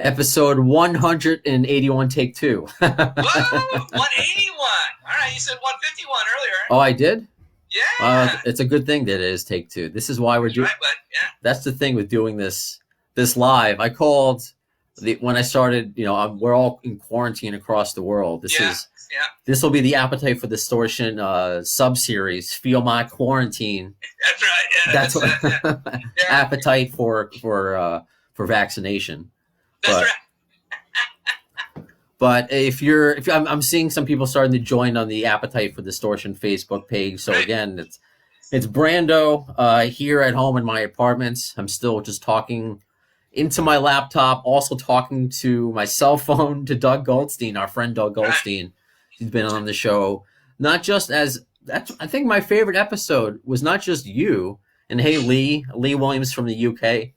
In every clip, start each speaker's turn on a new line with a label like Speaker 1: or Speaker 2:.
Speaker 1: Episode 181, take two.
Speaker 2: Whoa, 181. All right, you said 151 earlier.
Speaker 1: Oh, I did?
Speaker 2: Yeah.
Speaker 1: It's a good thing that it is take two. This is why we're doing.
Speaker 2: Right, bud. Yeah.
Speaker 1: That's the thing with doing this live. I called when I started. We're all in quarantine across the world. This will be the Appetite for Distortion sub-series. Feel my quarantine.
Speaker 2: That's right. Yeah,
Speaker 1: That's what
Speaker 2: yeah.
Speaker 1: appetite for vaccination.
Speaker 2: That's right.
Speaker 1: But if I'm seeing some people starting to join on the Appetite for Distortion Facebook page. So again, it's Brando here at home in my apartment. I'm still just talking into my laptop, also talking to my cell phone to Doug Goldstein, our friend Doug Goldstein. He's been on the show, not just as that's. I think my favorite episode was not just you and hey Lee Williams from the UK.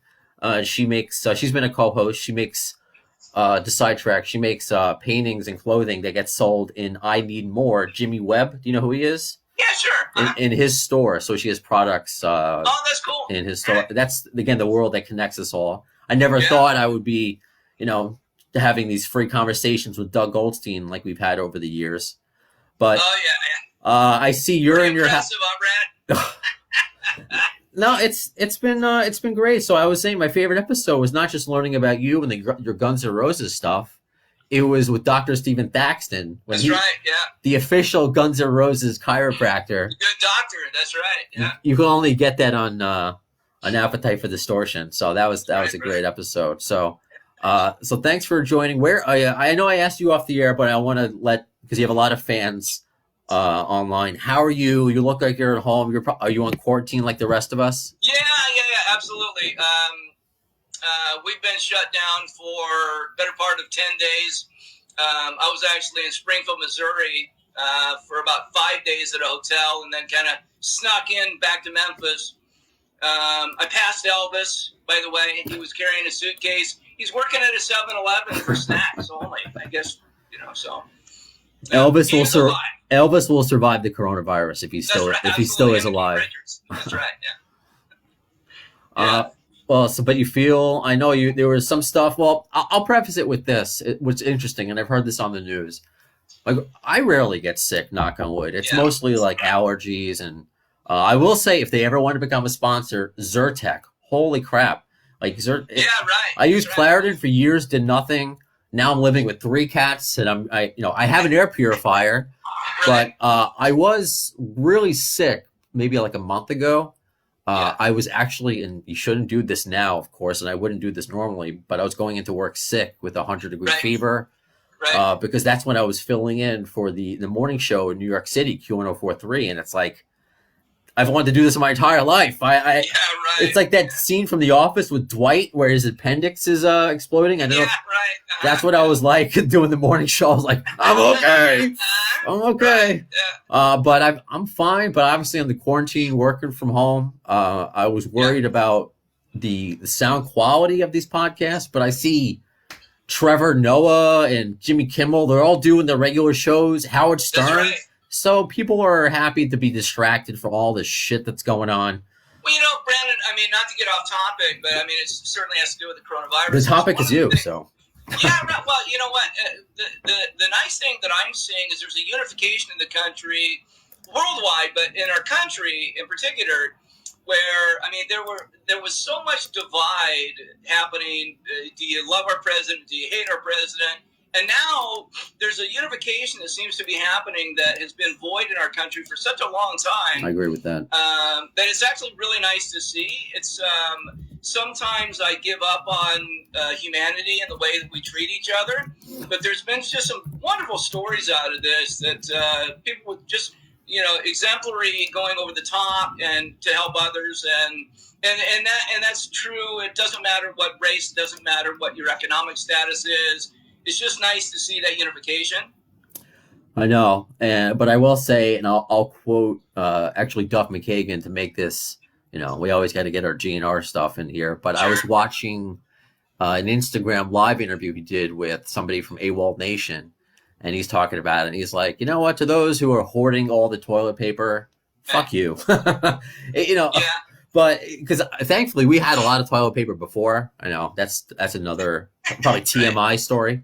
Speaker 1: She's been a co-host. She makes to sidetrack. She makes paintings and clothing that gets sold in I Need More. Jimmy Webb, do you know who he is?
Speaker 2: Yeah, sure.
Speaker 1: In his store. So she has products.
Speaker 2: That's cool.
Speaker 1: In his store. That's again the world that connects us all. I never thought I would be, having these free conversations with Doug Goldstein like we've had over the years. But I see you're in your house. No, it's been great. So I was saying my favorite episode was not just learning about you and your Guns N' Roses stuff. It was with Dr. Stephen Thaxton.
Speaker 2: That's right, yeah.
Speaker 1: The official Guns N' Roses chiropractor.
Speaker 2: Good doctor, that's right, yeah.
Speaker 1: You can only get that on An Appetite for Distortion. So that was a great episode. So thanks for joining. I know I asked you off the air, but I want to because you have a lot of fans online. How are you? You look like you're at home. Are you on quarantine like the rest of us?
Speaker 2: Yeah, absolutely. We've been shut down for better part of 10 days. I was actually in Springfield, Missouri for about 5 days at a hotel and then kind of snuck in back to Memphis. I passed Elvis, by the way. He was carrying a suitcase. He's working at a 7-Eleven for snacks only, I guess, so.
Speaker 1: Elvis will survive the coronavirus if he still is alive.
Speaker 2: That's right.
Speaker 1: Yeah. But you feel? I know there was some stuff. Well, I'll preface it with this, which is interesting, and I've heard this on the news. Like I rarely get sick, knock on wood. It's mostly like allergies, and I will say if they ever want to become a sponsor, Zyrtec. Holy crap! Like Zyrtec.
Speaker 2: Yeah, right.
Speaker 1: I used Claritin for years, did nothing. Now I'm living with 3 cats, and I have an air purifier, but I was really sick maybe like a month ago. I was actually, and you shouldn't do this now, of course, and I wouldn't do this normally, but I was going into work sick with a 100-degree fever, because that's when I was filling in for the morning show in New York City, Q1043, and it's like, I've wanted to do this my entire life. It's like that scene from The Office with Dwight where his appendix is exploding. I don't know. That's what I was like doing the morning show. I was like, I'm okay. But I'm fine. But obviously, I'm the quarantine, working from home. I was worried about the sound quality of these podcasts, but I see Trevor Noah and Jimmy Kimmel. They're all doing their regular shows. Howard Stern. So people are happy to be distracted from all this shit that's going on.
Speaker 2: Well, Brandon, not to get off topic, but it certainly has to do with the coronavirus.
Speaker 1: The topic is you, so.
Speaker 2: Yeah, right. Well, you know what? The nice thing that I'm seeing is there's a unification in the country, worldwide, but in our country in particular, where there was so much divide happening. Do you love our president? Do you hate our president? And now there's a unification that seems to be happening that has been void in our country for such a long time.
Speaker 1: I agree with that.
Speaker 2: That it's actually really nice to see. It's sometimes I give up on humanity and the way that we treat each other, but there's been just some wonderful stories out of this that people with just exemplary, going over the top and to help others, and that's true. It doesn't matter what race, it doesn't matter what your economic status is. It's just nice to see that unification.
Speaker 1: I know, but I will say, and I'll quote actually Duff McKagan to make this. We always got to get our GNR stuff in here. But I was watching an Instagram live interview he did with somebody from AWOL Nation, and he's talking about it. And he's like, you know what? To those who are hoarding all the toilet paper, fuck you. But because thankfully we had a lot of toilet paper before. I know that's another probably TMI story.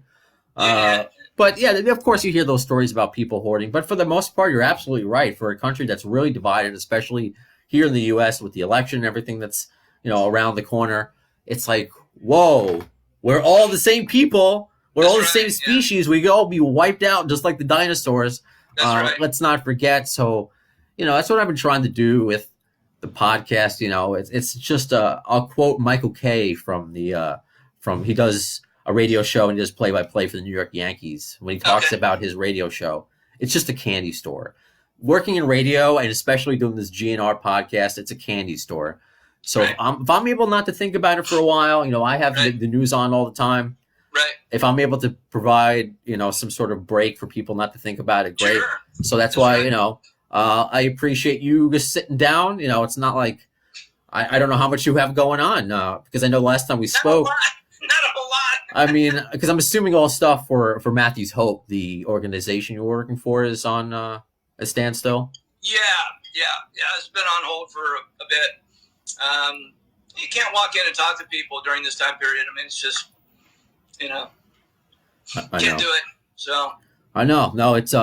Speaker 1: But yeah, of course you hear those stories about people hoarding. But for the most part, you're absolutely right. For a country that's really divided, especially here in the U.S. with the election and everything that's around the corner, it's like, whoa, we're all the same people. We're all the same species. Yeah. We could all be wiped out just like the dinosaurs.
Speaker 2: That's right.
Speaker 1: Let's not forget. So, that's what I've been trying to do with the podcast. It's just I'll quote Michael Kay from he does a radio show and he does play-by-play for the New York Yankees. When he talks about his radio show, it's just a candy store. Working in radio and especially doing this GNR podcast, it's a candy store. So if I'm able not to think about it for a while, I have the news on all the time.
Speaker 2: Right.
Speaker 1: If I'm able to provide, some sort of break for people not to think about it, great.
Speaker 2: Sure.
Speaker 1: So that's why, I appreciate you just sitting down. It's not like I don't know how much you have going on because I know last time we spoke.
Speaker 2: Not a whole lot.
Speaker 1: I mean, because I'm assuming all stuff for Matthew's Hope, the organization you're working for, is on a standstill.
Speaker 2: Yeah. It's been on hold for a bit. You can't walk in and talk to people during this time period. I mean, it's just, can't do it. So
Speaker 1: I know. No, it's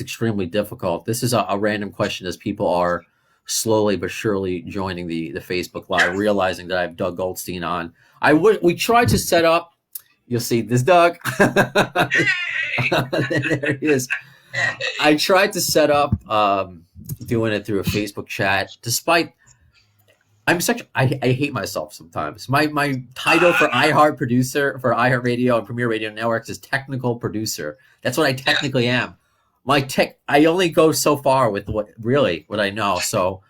Speaker 1: extremely difficult. This is a random question as people are slowly but surely joining the Facebook Live, realizing that I have Doug Goldstein on. We tried to set up. You'll see this Doug. There he is. I tried to set up doing it through a Facebook chat, despite I hate myself sometimes. My title for iHeart producer for iHeartRadio and Premier Radio Networks is technical producer. That's what I technically am. I only go so far with what I know. So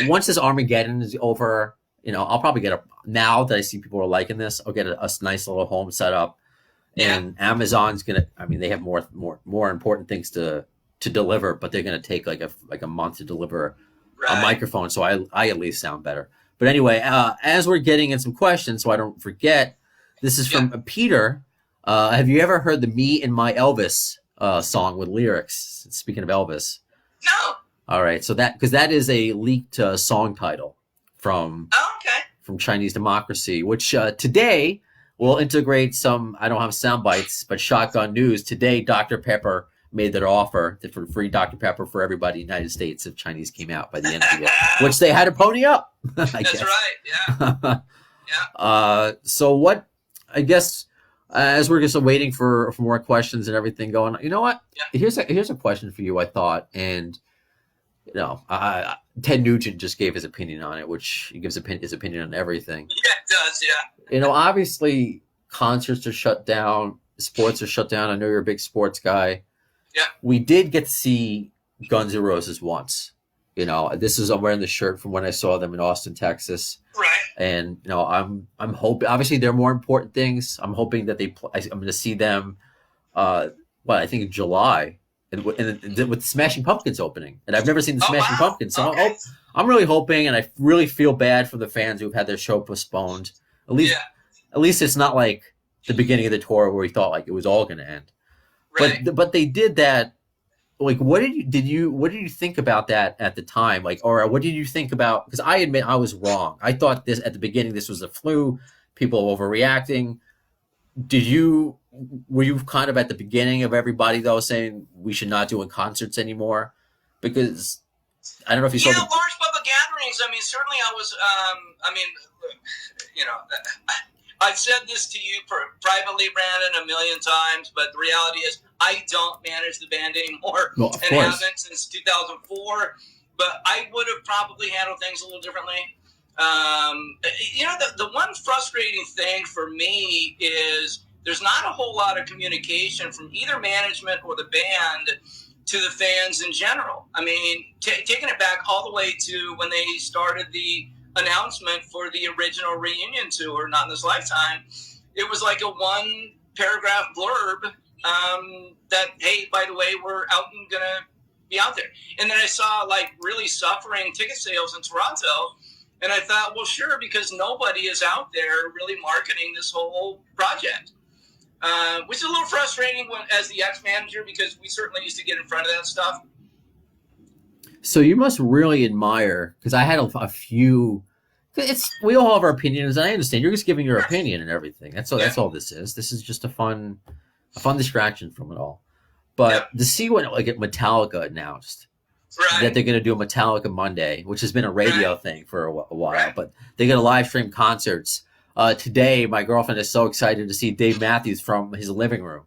Speaker 1: once this Armageddon is over, I'll probably get now that I see people are liking this, I'll get a nice little home set up. And Amazon's they have more important things to deliver, but they're gonna take like a month to deliver a microphone, so I at least sound better. But anyway, as we're getting in some questions, so I don't forget, this is from Peter. Have you ever heard the Me and My Elvis song with lyrics? Speaking of Elvis.
Speaker 2: No.
Speaker 1: All right, so that is a leaked song title from Chinese Democracy, which today will integrate some, I don't have sound bites, but shotgun news. Today, Dr. Pepper made their offer for free Dr. Pepper for everybody in the United States if Chinese came out by the end of the year, which they had to pony up.
Speaker 2: That's guess. Right, yeah.
Speaker 1: So what, I guess, as we're just waiting for more questions and everything going on, you know what? Yeah. Here's a question for you, I thought, and Ted Nugent just gave his opinion on it, which he gives his opinion on everything.
Speaker 2: Yeah, it does, yeah.
Speaker 1: Obviously, concerts are shut down, sports are shut down. I know you're a big sports guy.
Speaker 2: Yeah.
Speaker 1: We did get to see Guns N' Roses once. I'm wearing the shirt from when I saw them in Austin, Texas.
Speaker 2: Right.
Speaker 1: And I'm hoping. Obviously, there are more important things. I'm hoping that I'm going to see them. I think in July, and with Smashing Pumpkins opening, and I've never seen the Smashing Pumpkins, so I'm really hoping, and I really feel bad for the fans who've had their show postponed. At least it's not like the beginning of the tour where we thought like it was all going to end. Right. But they did that. Like, what did you think about that at the time? Like, or what did you think about? Because I admit I was wrong. I thought at the beginning this was the flu, people overreacting. Were you kind of at the beginning of everybody though saying we should not do concerts anymore? Because I don't know if you saw
Speaker 2: large public gatherings. I mean, certainly I was. I've said this to you privately, Brandon, a million times, but the reality is I don't manage the band anymore, and haven't since 2004. But I would have probably handled things a little differently. The one frustrating thing for me is there's not a whole lot of communication from either management or the band to the fans in general. I mean, taking it back all the way to when they started the announcement for the original reunion tour, Not in This Lifetime, it was like a one-paragraph blurb that, hey, by the way, we're out and going to be out there. And then I saw, like, really suffering ticket sales in Toronto, and I thought, well, sure, because nobody is out there really marketing this whole project, which is a little frustrating as the ex-manager, because we certainly used to get in front of that stuff.
Speaker 1: So you must really admire, because I had a few. We all have our opinions, and I understand you're just giving your opinion and everything. That's all.
Speaker 2: Yeah.
Speaker 1: That's all this is. This is just a fun distraction from it all.
Speaker 2: Yeah.
Speaker 1: But to see what like Metallica announced
Speaker 2: Right.
Speaker 1: that they're going to do a Metallica Monday, which has been a radio thing for a while,
Speaker 2: Right.
Speaker 1: but they're going to live stream concerts. Today, my girlfriend is so excited to see Dave Matthews from his living room.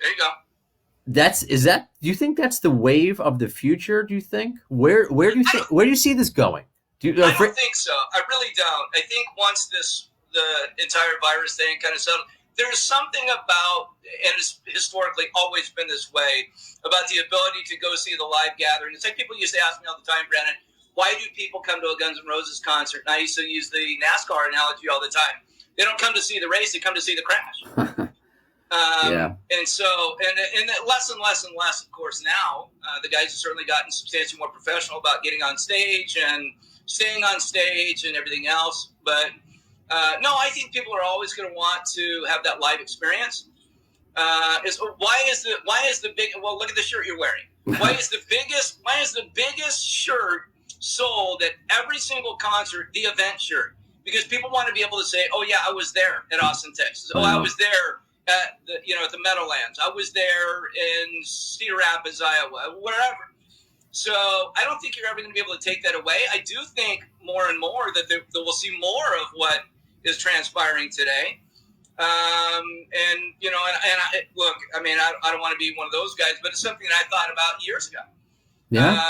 Speaker 2: There you go.
Speaker 1: Do you think that's the wave of the future? Do you think where do you see this going?
Speaker 2: I don't think so. I really don't. I think once the entire virus thing kind of settled, there's something about, and it's historically always been this way, about the ability to go see the live gathering. It's like people used to ask me all the time, Brandon, why do people come to a Guns N' Roses concert? And I used to use the NASCAR analogy all the time. They don't come to see the race; they come to see the crash.
Speaker 1: Yeah.
Speaker 2: And so, and less and less and less, of course, now. The guys have certainly gotten substantially more professional about getting on stage and staying on stage and everything else. But no, I think people are always going to want to have that live experience. Why is the big? Well, look at the shirt you're wearing. Why is the biggest shirt sold at every single concert the event shirt? Because people want to be able to say, "Oh yeah, I was there at Austin, Texas. Oh, I was there at the Meadowlands. I was there in Cedar Rapids, Iowa, wherever." So I don't think you're ever going to be able to take that away. I do think more and more that we'll see more of what is transpiring today. Look, I mean, I don't want to be one of those guys, but it's something that I thought about years ago.
Speaker 1: Yeah.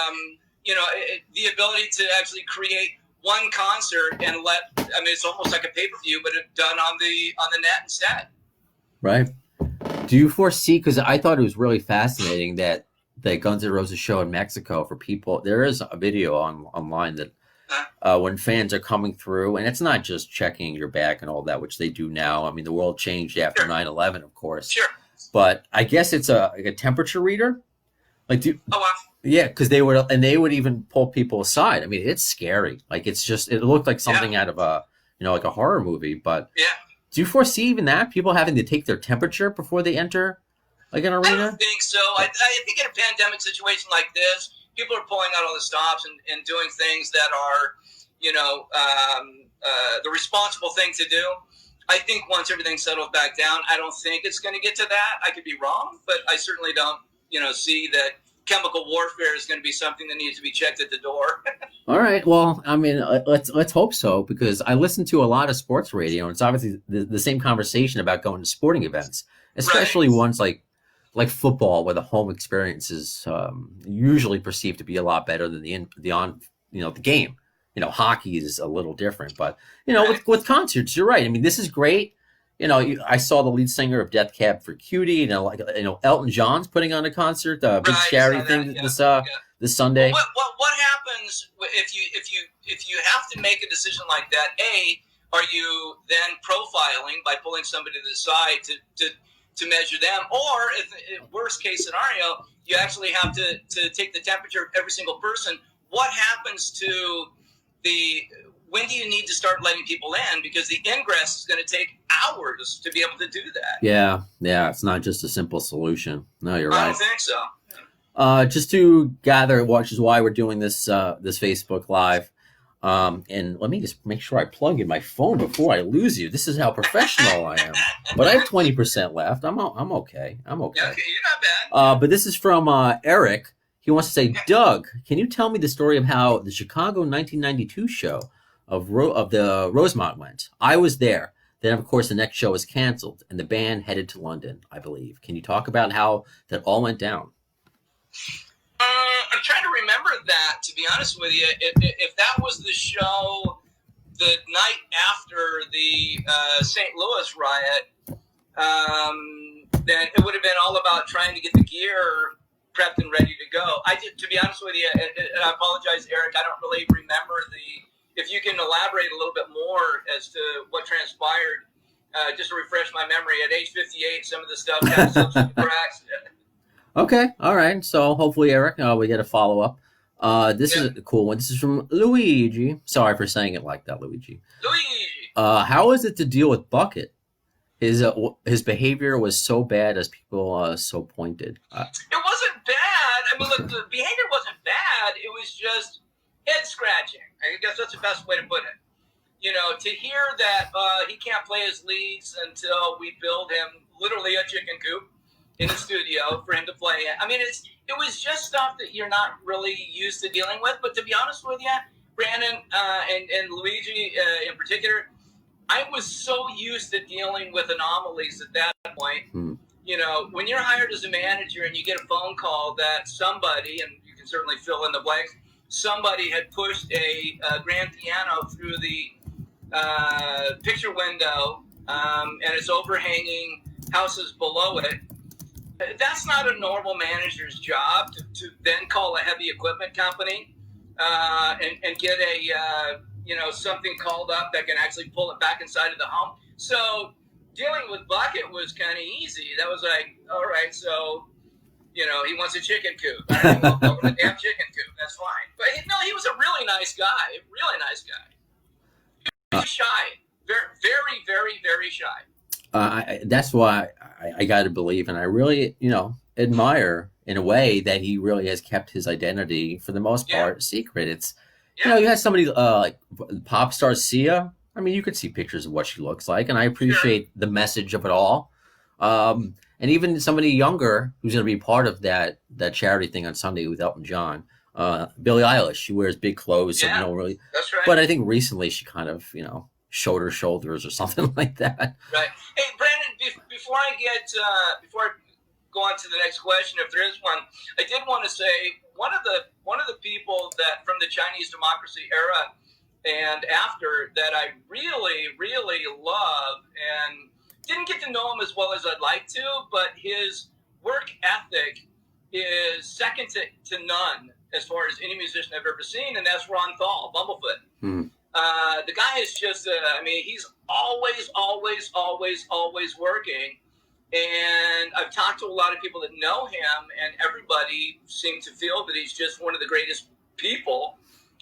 Speaker 2: The ability to actually create one concert and it's almost like a pay-per-view, but it's done on the net instead. Right.
Speaker 1: Do you foresee, because I thought it was really fascinating that the Guns N' Roses show in Mexico for people, there is a video online that when fans are coming through, and it's not just checking your bag and all that, which they do now. I mean, the world changed after 9/11, of course.
Speaker 2: Sure.
Speaker 1: But I guess it's like a temperature reader. Like,
Speaker 2: oh, wow.
Speaker 1: Yeah, because they would even pull people aside. I mean, it's scary. Like, it looked like something out of like a horror movie. But
Speaker 2: yeah.
Speaker 1: Do you foresee even that? People having to take their temperature before they enter like an arena?
Speaker 2: I don't think so. I think in a pandemic situation like this, people are pulling out all the stops and doing things that are, the responsible thing to do. I think once everything settles back down, I don't think it's going to get to that. I could be wrong, but I certainly don't, see that chemical warfare is going to be something that needs to be checked at the door.
Speaker 1: All right. Well, I mean, let's hope so, because I listen to a lot of sports radio, and it's obviously the same conversation about going to sporting events, especially ones like football, where the home experience is usually perceived to be a lot better than the game. Hockey is a little different, but with concerts, you're right. I mean, this is great. I saw the lead singer of Death Cab for Cutie. Elton John's putting on a concert, big charity thing this Sunday.
Speaker 2: What happens if you have to make a decision like that? Are you then profiling by pulling somebody to the side to measure them, or if worst case scenario, you actually have to take the temperature of every single person? What happens to when do you need to start letting people in? Because the ingress is going to take hours to be able to do that.
Speaker 1: Yeah, it's not just a simple solution. No, you're right.
Speaker 2: I don't think so.
Speaker 1: Just to gather, which is why we're doing this Facebook Live. And let me just make sure I plug in my phone before I lose you. This is how professional I am. But I have 20% left. I'm okay. I'm okay.
Speaker 2: Okay, you're not bad.
Speaker 1: But this is from Eric. He wants to say, Doug, can you tell me the story of how the Chicago 1992 show of the Rosemont went? I was there. Then, of course, the next show was canceled, and the band headed to London, I believe. Can you talk about how that all went down?
Speaker 2: I'm trying to remember that, to be honest with you. If that was the show the night after the St. Louis riot, then it would have been all about trying to get the gear prepped and ready to go. To be honest with you, and I apologize, Eric, I don't really remember if you can elaborate a little bit more as to what transpired, just to refresh my memory. At age 58, some of the stuff kind of slips through the cracks.
Speaker 1: Okay, all right. So hopefully, Eric, we get a follow-up. This is a cool one. This is from Luigi. Sorry for saying it like that, Luigi.
Speaker 2: Luigi!
Speaker 1: How is it to deal with Bucket? His behavior was so bad as people so pointed.
Speaker 2: It wasn't bad. I mean, look, the behavior wasn't bad. It was just head scratching. I guess that's the best way to put it. You know, to hear that he can't play his leads until we build him literally a chicken coop in the studio for him to play it. I mean, it was just stuff that you're not really used to dealing with. But to be honest with you, Brandon and Luigi in particular, I was so used to dealing with anomalies at that point. You know, when you're hired as a manager and you get a phone call that somebody, and you can certainly fill in the blanks, somebody had pushed a grand piano through the picture window and it's overhanging houses below it. That's not a normal manager's job to then call a heavy equipment company and get a something called up that can actually pull it back inside of the home. So dealing with Bucket was kind of easy. That was like, all right, so he wants a chicken coop. I don't know, build him a damn chicken coop. That's fine. But no, he was a really nice guy. Really nice guy. He was shy. Very, very, very, very shy.
Speaker 1: That's why I got to believe, and I really, admire in a way that he really has kept his identity for the most part secret. It's, you had somebody like pop star Sia. I mean, you could see pictures of what she looks like, and I appreciate the message of it all. And even somebody younger who's going to be part of that charity thing on Sunday with Elton John, Billie Eilish. She wears big clothes, so really. That's right. But I think recently she kind of, showed her shoulders or something like that.
Speaker 2: Right. Hey, Brandon, before I go on to the next question, if there is one, I did want to say one of the people that from the Chinese democracy era and after that I really, really love and didn't get to know him as well as I'd like to, but his work ethic is second to none as far as any musician I've ever seen, and that's Ron Thal, Bumblefoot. The guy is just, he's always, always, always, always working. And I've talked to a lot of people that know him, and everybody seems to feel that he's just one of the greatest people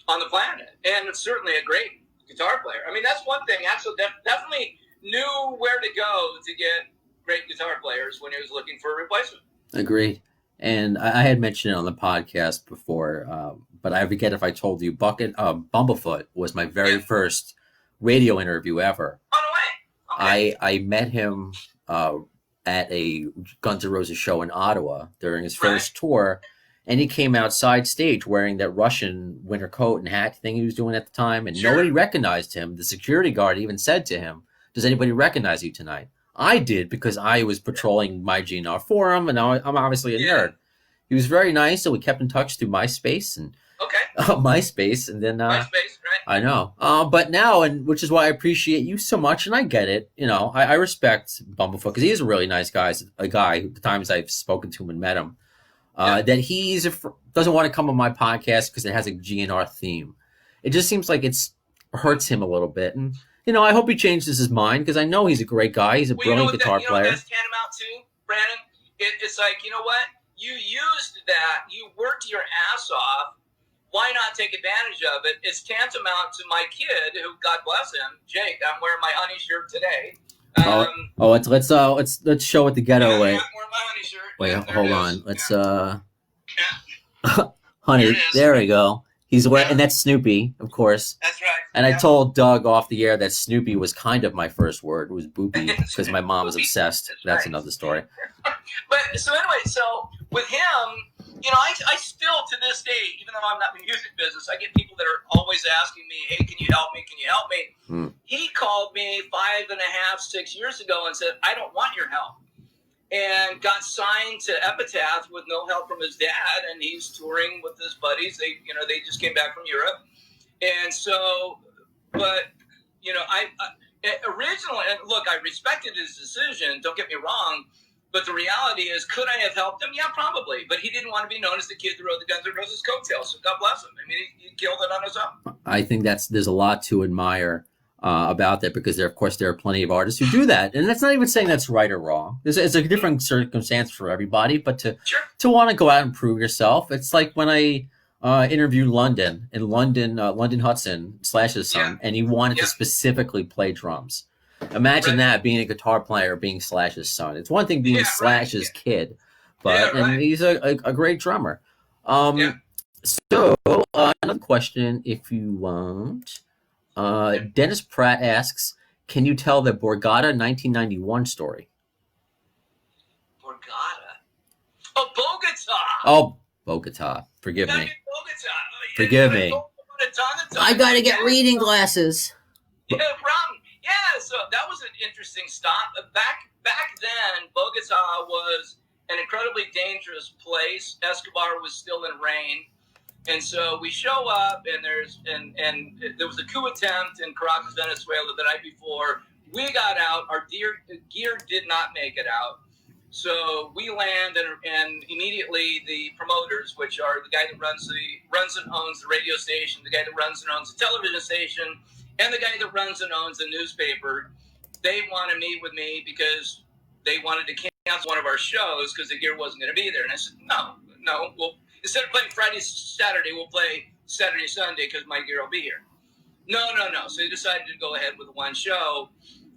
Speaker 2: on the planet. And it's certainly a great guitar player. I mean, that's one thing. Axl definitely knew where to go to get great guitar players when he was looking for a replacement.
Speaker 1: Agreed. And I had mentioned it on the podcast before, but I forget if I told you, Bumblefoot was my very first radio interview ever.
Speaker 2: Oh, no way. Okay.
Speaker 1: I met him at a Guns N' Roses show in Ottawa during his first tour, and he came outside stage wearing that Russian winter coat and hat thing he was doing at the time, and nobody recognized him. The security guard even said to him, "Does anybody recognize you tonight?" I did, because I was patrolling my GNR forum, and I'm obviously a nerd. He was very nice, so we kept in touch through MySpace and MySpace, and then
Speaker 2: MySpace, right?
Speaker 1: I know, but now, and which is why I appreciate you so much, and I get it. I respect Bumblefoot because he is a really nice guy. A guy who, the times I've spoken to him and met him, that he's doesn't want to come on my podcast because it has a GNR theme. It just seems like it hurts him a little bit, and I hope he changes his mind because I know he's a great guy. He's a brilliant guitar player.
Speaker 2: That's tantamount to, Brandon. It's like, you know what? You used that. You worked your ass off. Why not take advantage of it? It's tantamount to my kid, who, God bless him, Jake. I'm wearing my honey shirt today. Let's show it the ghetto way. I'm wearing my honey shirt.
Speaker 1: Wait, hold on. Let's honey. There we go. He's wearing, and that's Snoopy, of course.
Speaker 2: That's right.
Speaker 1: And I told Doug off the air that Snoopy was kind of my first word. It was boopy because my mom was obsessed. That's another story.
Speaker 2: But so anyway, so with him, I still to this day, even though I'm not in the music business, I get people that are always asking me, "Hey, can you help me? Can you help me?" He called me 5.5, 6 years ago and said, "I don't want your help," and got signed to Epitaph with no help from his dad, and he's touring with his buddies. They just came back from Europe, and so, but I originally, and look, I respected his decision. Don't get me wrong. But the reality is, could I have helped him? Yeah, probably. But he didn't want to be known as the kid that rode the Guns N' Roses coattails. So God bless him. I mean, he killed it on his own.
Speaker 1: I think there's a lot to admire about that, because there are plenty of artists who do that, and that's not even saying that's right or wrong. It's a different circumstance for everybody. But to want to go out and prove yourself, it's like when I interviewed London Hudson, Slash's son, and he wanted to specifically play drums. Imagine that, being a guitar player, being Slash's son. It's one thing being Slash's kid, but and he's a great drummer. So Another question, if you want. Dennis Pratt asks, can you tell the Borgata 1991 story?
Speaker 2: Borgata. Oh, Bogota.
Speaker 1: Oh, Bogota. Forgive me.
Speaker 2: Bogota.
Speaker 1: Forgive me. I got to get reading glasses.
Speaker 2: Yeah, problem. Yeah, so that was an interesting stop. Back then, Bogota was an incredibly dangerous place. Escobar was still in reign. And so we show up, and there was a coup attempt in Caracas, Venezuela the night before. We got out. Our gear did not make it out. So we land, and immediately the promoters, which are the guy that runs and owns the radio station, the guy that runs and owns the television station, and the guy that runs and owns the newspaper, they want to meet with me because they wanted to cancel one of our shows because the gear wasn't going to be there. And I said, no, well, instead of playing Friday, Saturday, we'll play Saturday, Sunday because my gear will be here. No. So they decided to go ahead with one show.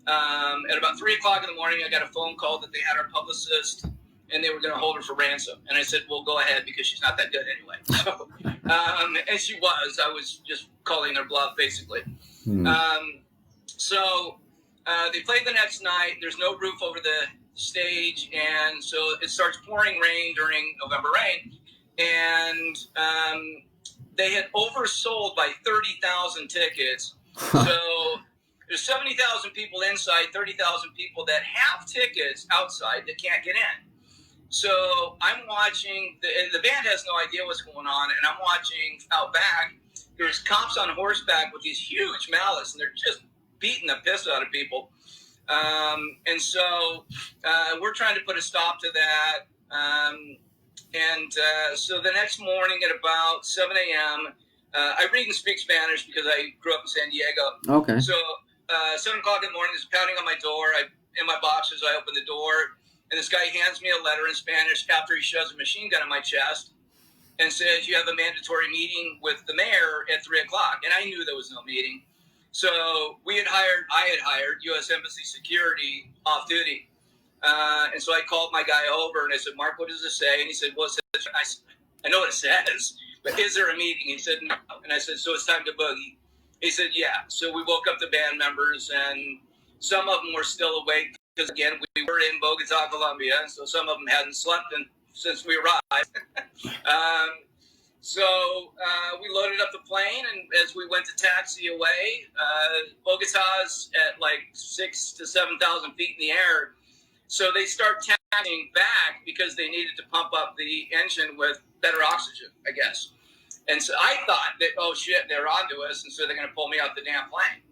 Speaker 2: At about 3 o'clock in the morning, I got a phone call that they had our publicist and they were going to hold her for ransom. And I said, well, go ahead because she's not that good anyway. So, and she was. I was just calling their bluff, basically. So they played the next night. There's no roof over the stage, and so it starts pouring rain during November rain. And they had oversold by 30,000 tickets. So there's 70,000 people inside, 30,000 people that have tickets outside that can't get in. So I'm watching, the band has no idea what's going on, and I'm watching out back. There's cops on horseback with these huge mallets, and they're just beating the piss out of people. And so we're trying to put a stop to that. So the next morning at about 7 a.m., I read and speak Spanish because I grew up in San Diego.
Speaker 1: Okay.
Speaker 2: So 7 o'clock in the morning, there's pounding on my door. In my boxers, I open the door, and this guy hands me a letter in Spanish after he shoves a machine gun in my chest and says, you have a mandatory meeting with the mayor at 3 o'clock. And I knew there was no meeting. So I had hired U.S. Embassy security off duty. And so I called my guy over and I said, Mark, what does this say? And he said, well, it says, I know what it says, but is there a meeting? He said, no. And I said, so it's time to boogie. He said, yeah. So we woke up the band members, and some of them were still awake because, again, we were in Bogota, Colombia, so some of them hadn't slept since we arrived. So we loaded up the plane, and as we went to taxi away, Bogota's at like 6,000 to 7,000 feet in the air. So they start taxiing back because they needed to pump up the engine with better oxygen, I guess. And so I thought that, oh, shit, they're onto us, and so they're going to pull me out the damn plane.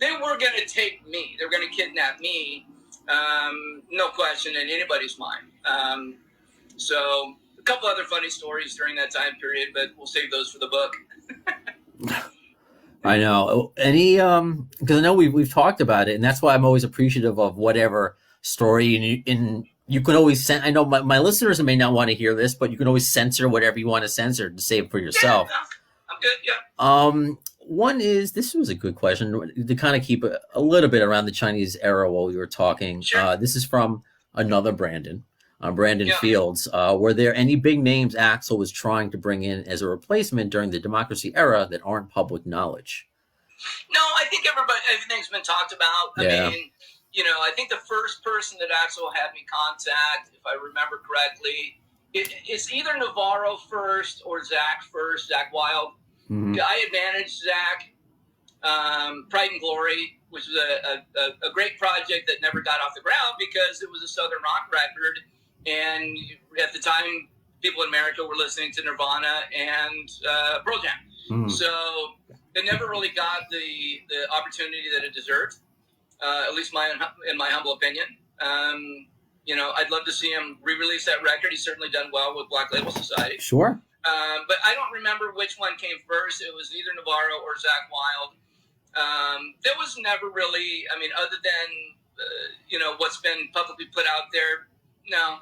Speaker 2: They were going to take me. They were going to kidnap me, no question in anybody's mind. So a couple other funny stories during that time period, but we'll save those for the book.
Speaker 1: I know. Any because I know we've talked about it, and that's why I'm always appreciative of whatever story. And you can always I know my listeners may not want to hear this, but you can always censor whatever you want to censor to save for yourself.
Speaker 2: Yeah, I'm good. Yeah.
Speaker 1: One is, this was a good question to kind of keep a little bit around the Chinese era while we were talking.
Speaker 2: Sure.
Speaker 1: This is from another Brandon
Speaker 2: Yeah.
Speaker 1: Fields. Were there any big names Axl was trying to bring in as a replacement during the democracy era that aren't public knowledge?
Speaker 2: No, I think everything's been talked about.
Speaker 1: Yeah.
Speaker 2: I mean, I think the first person that Axl had me contact, if I remember correctly, it's either Navarro first or Zach first, Zach Wild.
Speaker 1: Mm-hmm.
Speaker 2: I had managed Zach, Pride and Glory, which was a great project that never got off the ground because it was a Southern rock record. And at the time, people in America were listening to Nirvana and Pearl Jam.
Speaker 1: Mm-hmm.
Speaker 2: So it never really got the opportunity that it deserved, at least in my humble opinion. I'd love to see him re-release that record. He's certainly done well with Black Label Society.
Speaker 1: Sure.
Speaker 2: But I don't remember which one came first. It was either Navarro or Zach Wild. There was never really, other than, what's been publicly put out there, no.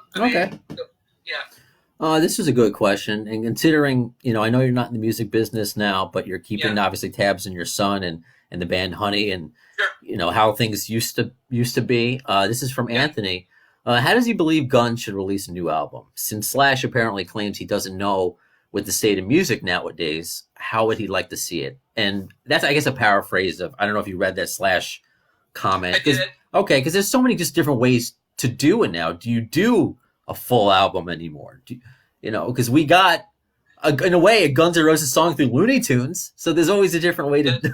Speaker 2: Yeah.
Speaker 1: This is a good question. And considering, I know you're not in the music business now, but you're keeping obviously tabs on your son and the band Honey and,
Speaker 2: Sure.
Speaker 1: How things used to be. This is from Anthony. How does he believe Guns should release a new album? Since Slash apparently claims he doesn't know with the state of music nowadays, how would he like to see it? And that's, I guess, a paraphrase of, I don't know if you read that Slash comment.
Speaker 2: I did.
Speaker 1: Okay, because there's so many just different ways to do it now. Do you do a full album anymore? Because we got, in a way, a Guns N' Roses song through Looney Tunes, so there's always a different way to,
Speaker 2: it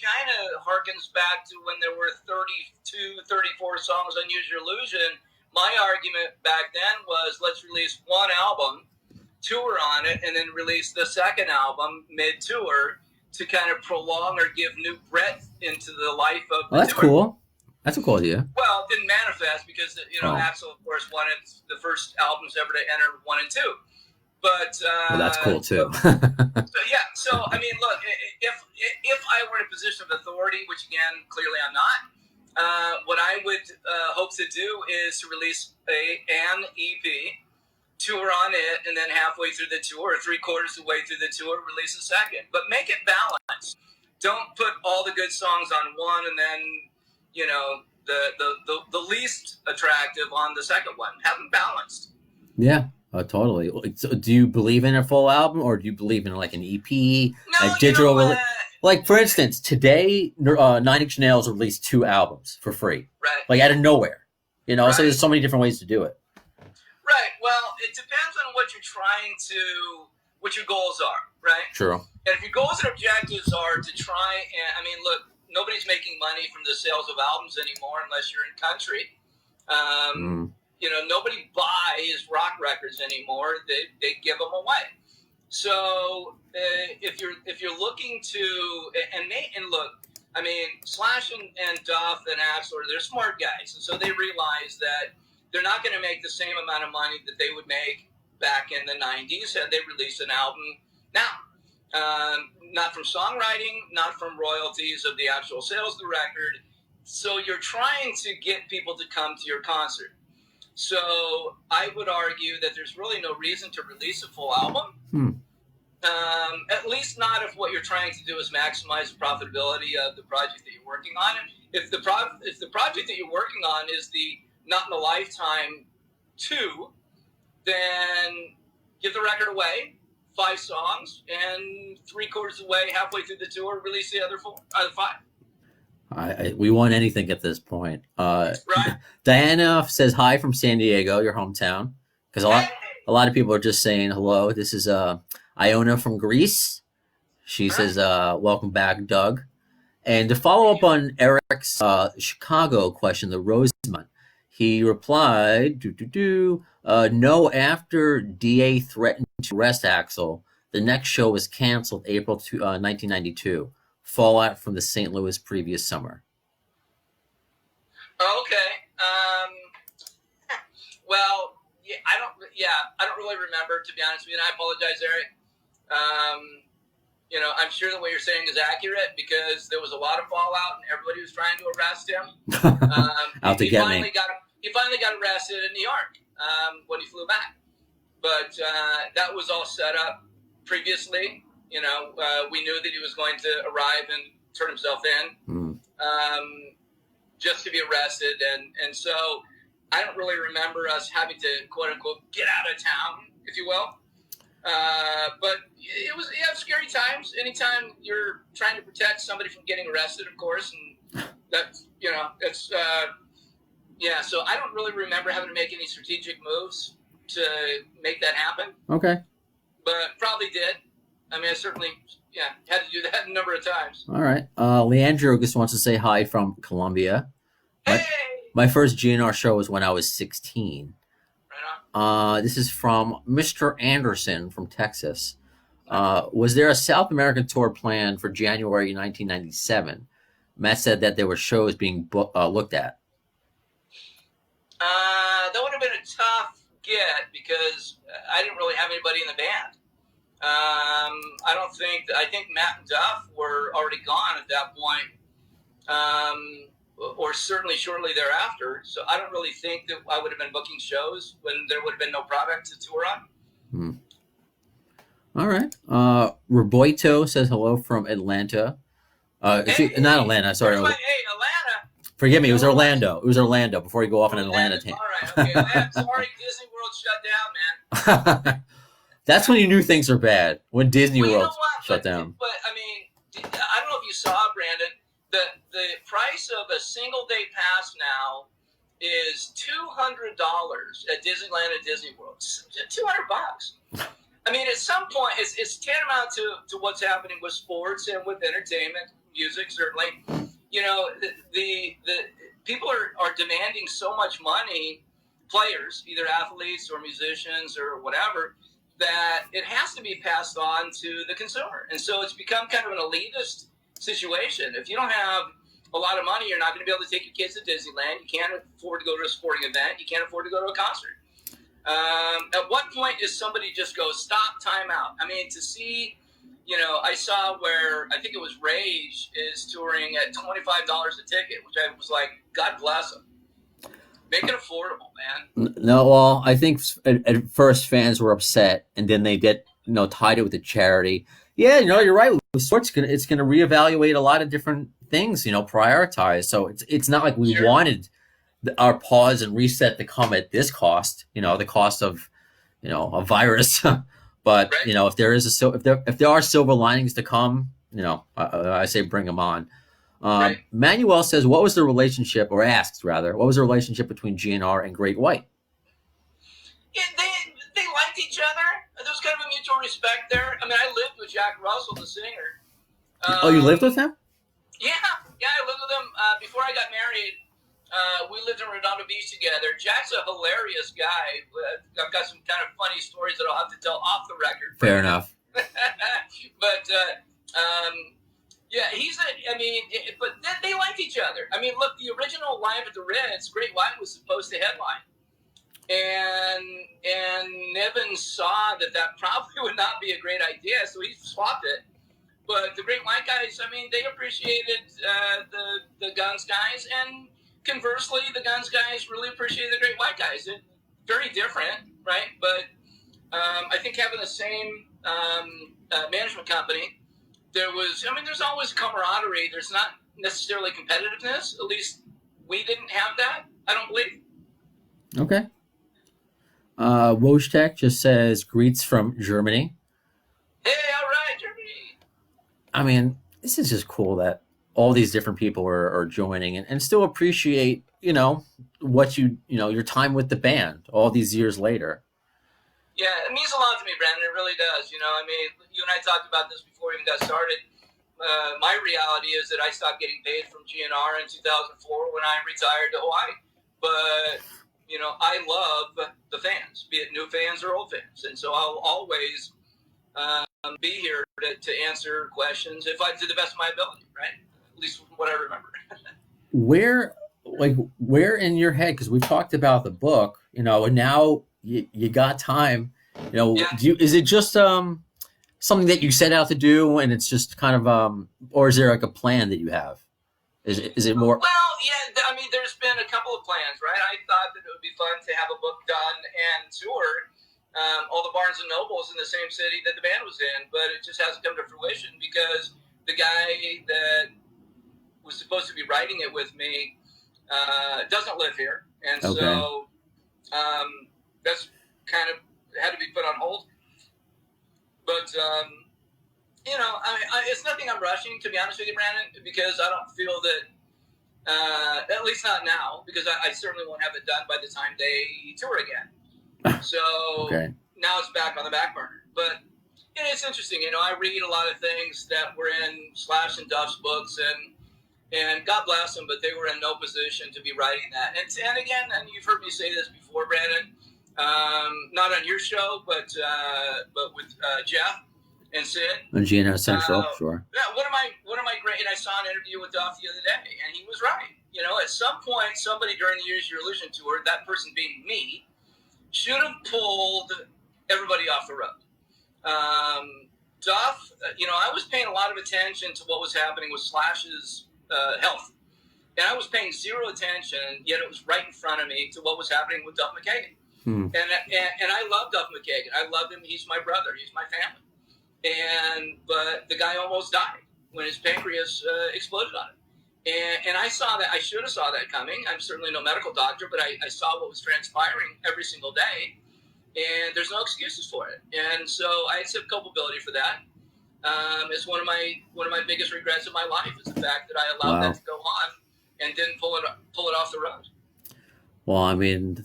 Speaker 2: kind of harkens back to when there were 32, 34 songs on Use Your Illusion. My argument back then was, let's release one album, tour on it, and then release the second album mid-tour to kind of prolong or give new breadth into the life of the
Speaker 1: that's
Speaker 2: tour.
Speaker 1: Cool. That's a cool idea.
Speaker 2: Well, it didn't manifest because, Axl, of course, wanted the first albums ever to enter 1 and 2. But
Speaker 1: well, that's cool too.
Speaker 2: So I mean, look, if I were in a position of authority, which again, clearly I'm not, what I would hope to do is to release an EP, tour on it, and then halfway through the tour, or 3/4 of the way through the tour, release a second. But make it balanced. Don't put all the good songs on one and then, the least attractive on the second one. Have them balanced.
Speaker 1: Yeah. Totally. So do you believe in a full album, or do you believe in like an EP, a digital? Like, for instance, today, 9 Inch Nails released 2 albums for free,
Speaker 2: right?
Speaker 1: Like out of nowhere,
Speaker 2: Right.
Speaker 1: So there's so many different ways to do it.
Speaker 2: Right. Well, it depends on what your goals are, right?
Speaker 1: True.
Speaker 2: And if your goals and objectives are to try, look, nobody's making money from the sales of albums anymore unless you're in country. Nobody buys rock records anymore. They give them away. So if you're looking to and look, Slash and Duff and Axl, they're smart guys, and so they realize that they're not going to make the same amount of money that they would make back in the 90s had they released an album now. Not from songwriting, not from royalties of the actual sales of the record. So you're trying to get people to come to your concert. So I would argue that there's really no reason to release a full album. At least not if what you're trying to do is maximize the profitability of the project that you're working on. If the project that you're working on is the Not in a Lifetime 2, then give the record away, 5 songs, and 3/4 of the way, halfway through the tour, release the other 5.
Speaker 1: We want anything at this point.
Speaker 2: Right.
Speaker 1: Diana says hi from San Diego, your hometown, because a lot of people are just saying hello. This is Iona from Greece. She says, welcome back, Doug. And to follow up on Eric's Chicago question, the Rosemont, he replied, no, after DA threatened to arrest Axl, the next show was canceled April 1992. Fallout from the St. Louis previous summer.
Speaker 2: Okay. Well, I don't really remember, to be honest with you, and I apologize, Eric. I'm sure the way you're saying is accurate because there was a lot of fallout and everybody was trying to arrest him.
Speaker 1: Out to get me.
Speaker 2: He finally got arrested in New York when he flew back. But that was all set up previously. We knew that he was going to arrive and turn himself in just to be arrested. And so I don't really remember us having to, quote unquote, get out of town, if you will. But it was scary times. Anytime you're trying to protect somebody from getting arrested, of course. And that's, so I don't really remember having to make any strategic moves to make that happen.
Speaker 1: Okay. But
Speaker 2: probably did. I certainly, had to do that a number of times.
Speaker 1: All right. Leandro just wants to say hi from Colombia.
Speaker 2: Hey!
Speaker 1: My first GNR show was when I was 16.
Speaker 2: Right on.
Speaker 1: This is from Mr. Anderson from Texas. Was there a South American tour planned for January 1997? Matt said that there were shows being looked at.
Speaker 2: That would have been a tough get because I didn't really have anybody in the band. I think Matt and Duff were already gone at that point, or certainly shortly thereafter. So I don't really think that I would have been booking shows when there would have been no product to tour on.
Speaker 1: All right. Roboito says hello from Atlanta. Not Atlanta, sorry.
Speaker 2: Atlanta.
Speaker 1: Forgive me, it was Orlando. It was Orlando before you go off on an Atlanta team.
Speaker 2: All right, okay. Sorry, Disney World shut down, man.
Speaker 1: That's when you knew things are bad. When Disney
Speaker 2: Well, you know
Speaker 1: World
Speaker 2: what?
Speaker 1: shut down.
Speaker 2: But I mean, I don't know if you saw, Brandon. The price of a single day pass now is $200 at Disneyland and Disney World. It's $200. I mean, at some point, it's tantamount to what's happening with sports and with entertainment, music, certainly. You know, the people are demanding so much money, players, either athletes or musicians or whatever, that it has to be passed on to the consumer. And so it's become kind of an elitist situation. If you don't have a lot of money, you're not going to be able to take your kids to Disneyland. You can't afford to go to a sporting event. You can't afford to go to a concert. At what point does somebody just go, stop, time out? I mean, to see, you know, I saw where, I think it was Rage is touring at $25 a ticket, which I was like, God bless them. Make it affordable, man.
Speaker 1: No, well, I think at first fans were upset, and then they get, you know, tied it with the charity. Yeah, you know, you're right. With sports, it's gonna reevaluate a lot of different things, you know, prioritize. So it's not like we wanted our pause and reset to come at this cost, you know, the cost of, you know, a virus. But
Speaker 2: Right.
Speaker 1: you know, if there are silver linings to come, you know, I say bring them on.
Speaker 2: Right.
Speaker 1: Manuel says, what was the relationship, or asks rather, what was the relationship between GNR and Great White?
Speaker 2: Yeah, they liked each other. There was kind of a mutual respect there. I mean, I lived with Jack Russell, the singer.
Speaker 1: Oh, you lived with him?
Speaker 2: Yeah, I lived with him before I got married. We lived in Redondo Beach together. Jack's a hilarious guy. I've got some kind of funny stories that I'll have to tell off the record.
Speaker 1: Fair enough.
Speaker 2: But yeah, but they liked each other. I mean, look, the original Live at the Ritz, Great White was supposed to headline. And Niven saw that probably would not be a great idea, so he swapped it. But the Great White guys, I mean, they appreciated the Guns guys, and conversely, the Guns guys really appreciated the Great White guys. They're very different, right? But I think having the same management company, there's always camaraderie. There's not necessarily competitiveness. At least we didn't have that, I don't believe.
Speaker 1: Okay. Wojtek just says greets from Germany.
Speaker 2: Hey, all right, Germany.
Speaker 1: I mean, this is just cool that all these different people are joining and still appreciate, you know, what your time with the band all these years later.
Speaker 2: Yeah, it means a lot to me, Brandon. It really does. You know, I mean, you and I talked about this before we even got started. My reality is that I stopped getting paid from GNR in 2004 when I retired to Hawaii. But you know, I love the fans, be it new fans or old fans. And so I'll always be here to answer questions to the best of my ability, right? At least from what I remember.
Speaker 1: where in your head, because we've talked about the book, you know, and now you got time, you know,
Speaker 2: Yeah.
Speaker 1: is it just something that you set out to do and it's just kind of, or is there like a plan that you have? Is it more?
Speaker 2: Well, yeah, I mean, there's been a couple of plans, right? I thought that it would be fun to have a book done and tour all the Barnes and Nobles in the same city that the band was in, but it just hasn't come to fruition because the guy that was supposed to be writing it with me doesn't live here, and
Speaker 1: Okay.
Speaker 2: so that's kind of had to be put on hold. But you know, I mean, it's nothing I'm rushing, to be honest with you, Brandon, because I don't feel that, at least not now, because I certainly won't have it done by the time they tour again. So
Speaker 1: Okay.
Speaker 2: now it's back on the back burner. But you know, it's interesting. You know, I read a lot of things that were in Slash and Duff's books, and God bless them, but they were in no position to be writing that. And again, and you've heard me say this before, Brandon, not on your show, but with Jeff and Sid.
Speaker 1: On GNR Central, sure.
Speaker 2: Yeah, one of my great, and I saw an interview with Duff the other day, and he was right. You know, at some point, somebody during the Use Your Illusion tour, that person being me, should have pulled everybody off the road. Duff, you know, I was paying a lot of attention to what was happening with Slash's health, and I was paying zero attention, yet it was right in front of me to what was happening with Duff McKagan. And I love Duff McKagan. I love him. He's my brother. He's my family. But the guy almost died when his pancreas exploded on him. And I saw that. I should have saw that coming. I'm certainly no medical doctor, but I saw what was transpiring every single day. and there's no excuses for it. And so I accept culpability for that. It's one of my biggest regrets in my life is the fact that I allowed that to go on and didn't pull it off the road.
Speaker 1: Well, I mean,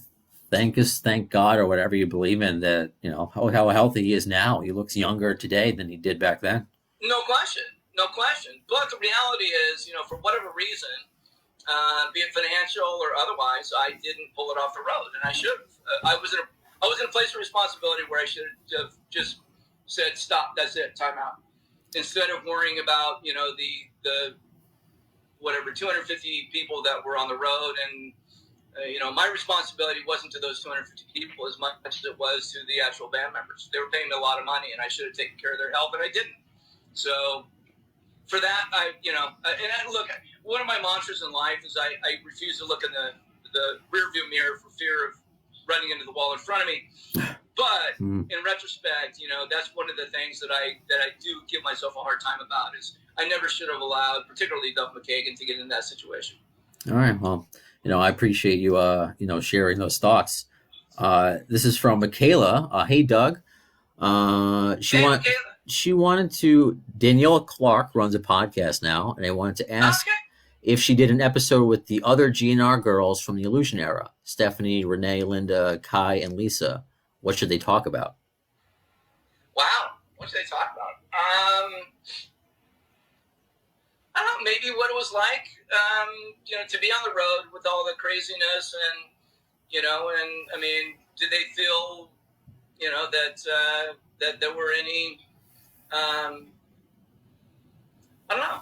Speaker 1: thank God or whatever you believe in that, how healthy he is now. He looks younger today than he did back then.
Speaker 2: No question. But the reality is, for whatever reason, be it financial or otherwise, I didn't pull it off the road, and I should have. I was in a place of responsibility where I should have just said, "Stop. That's it. Time out." Instead of worrying about, the whatever 250 people that were on the road, and my responsibility wasn't to those 250 people as much as it was to the actual band members. They were paying me a lot of money, and I should have taken care of their health, and I didn't. So for that, look, one of my mantras in life is I refuse to look in the rearview mirror for fear of running into the wall in front of me. But in retrospect, that's one of the things that I do give myself a hard time about is I never should have allowed, particularly Duff McKagan, to get in that situation.
Speaker 1: All right. Well, I appreciate you, sharing those thoughts. This is from Michaela. Hey, Doug. She wanted to. Daniela Clark runs a podcast now, and I wanted to ask if she did an episode with the other GNR girls from the Illusion era: Stephanie, Renee, Linda, Kai, and Lisa. What should they talk about?
Speaker 2: Wow, what should they talk about? I don't know, maybe what it was like, to be on the road with all the craziness and, and I mean, did they feel, that there were any, I don't know.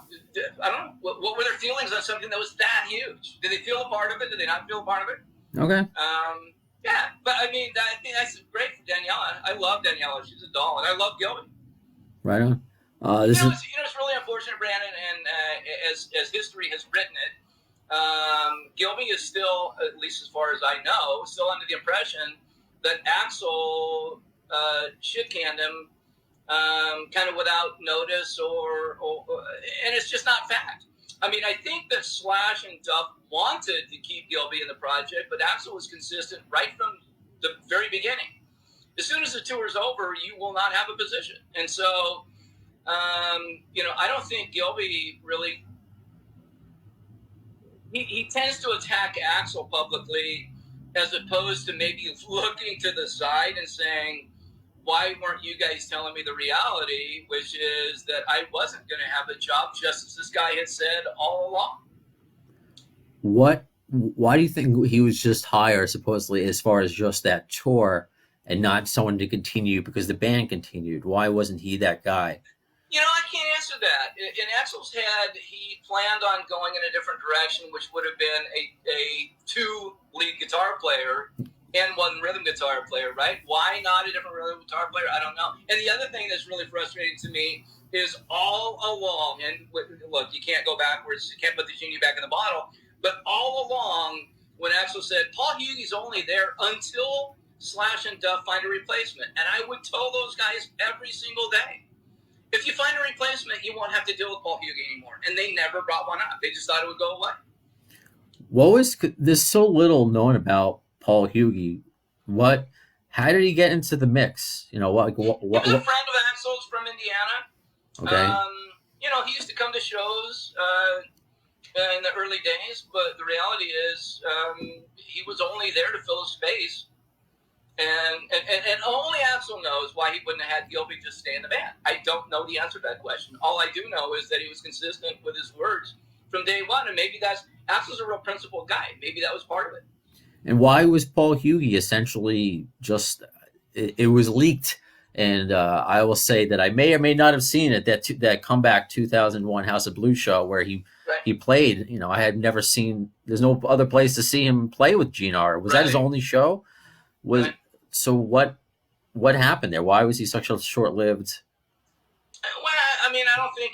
Speaker 2: What were their feelings on something that was that huge? Did they feel a part of it? Did they not feel a part of it?
Speaker 1: Okay.
Speaker 2: Yeah, but I think that's great for Daniela. I love Daniela. She's a doll, and I love Gilby.
Speaker 1: Right on.
Speaker 2: It's really unfortunate, Brandon, and as history has written it, Gilby is still, at least as far as I know, still under the impression that Axl shit-canned him kind of without notice, and it's just not fact. I mean, I think that Slash and Duff wanted to keep Gilby in the project, but Axl was consistent right from the very beginning. As soon as the tour is over, you will not have a position. And so, I don't think Gilby really... He tends to attack Axl publicly as opposed to maybe looking to the side and saying, why weren't you guys telling me the reality, which is that I wasn't going to have a job, just as this guy had said all along.
Speaker 1: Why do you think he was just hired, supposedly, as far as just that tour and not someone to continue because the band continued? Why wasn't he that guy?
Speaker 2: I can't answer that. In Axl's head, he planned on going in a different direction, which would have been a 2 lead guitar player and 1 rhythm guitar player, right? Why not a different rhythm guitar player? I don't know. And the other thing that's really frustrating to me is all along, and look, you can't go backwards, you can't put the genie back in the bottle, but all along, when Axl said, Paul Hughey's only there until Slash and Duff find a replacement. And I would tell those guys every single day, if you find a replacement, you won't have to deal with Paul Hughey anymore. And they never brought one up. They just thought it would go away.
Speaker 1: There's so little known about Paul Hughey. How did he get into the mix?
Speaker 2: He was a friend of Axl's from Indiana.
Speaker 1: Okay.
Speaker 2: He used to come to shows in the early days, but the reality is he was only there to fill a space. And only Axl knows why he wouldn't have had Gilby just stay in the band. I don't know the answer to that question. All I do know is that he was consistent with his words from day one, and maybe Axl's a real principled guy. Maybe that was part of it.
Speaker 1: And why was Paul Hughey essentially just... It was leaked, and I will say that I may or may not have seen it, that comeback 2001 House of Blues show where he played. I had never seen... There's no other place to see him play with GNR. Was that his only show? So what happened there? Why was he such a short-lived?
Speaker 2: Well, I don't think.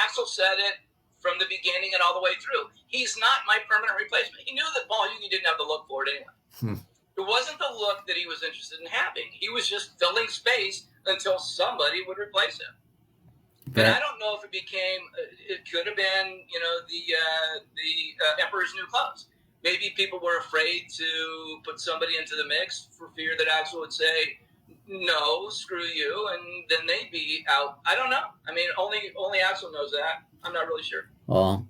Speaker 2: Axl said it from the beginning and all the way through. He's not my permanent replacement. He knew that Paul Hughey didn't have the look for it anyway. It wasn't the look that he was interested in having. He was just filling space until somebody would replace him. But I don't know if it became. It could have been, the Emperor's New Clothes. maybe people were afraid to put somebody into the mix for fear that Axl would say, no, screw you, and then they'd be out. I don't know. I mean, only Axl knows that. I'm not really sure.
Speaker 1: Well,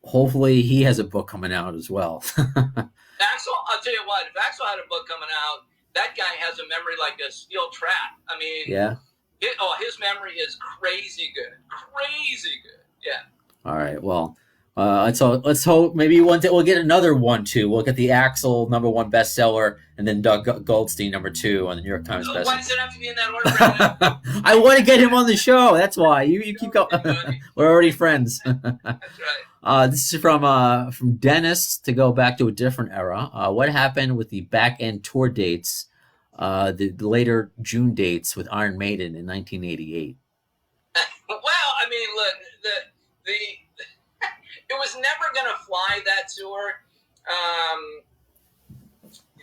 Speaker 1: hopefully he has a book coming out as well.
Speaker 2: Axl, I'll tell you what, if Axl had a book coming out, that guy has a memory like a steel trap. I mean,
Speaker 1: yeah.
Speaker 2: His memory is crazy good. Crazy good. Yeah.
Speaker 1: All right. Well, let's hope maybe one day we'll get another 1, 2. We'll get the Axl #1 bestseller, and then Doug Goldstein #2 on the New York Times bestseller.
Speaker 2: Why does it have to be in that order?
Speaker 1: I want to get him on the show. That's why you keep going. We're already friends.
Speaker 2: That's right.
Speaker 1: This is from Dennis, to go back to a different era. What happened with the back end tour dates, the later June dates with Iron Maiden in 1988?
Speaker 2: Well, I mean, look, the it was never going to fly, that tour.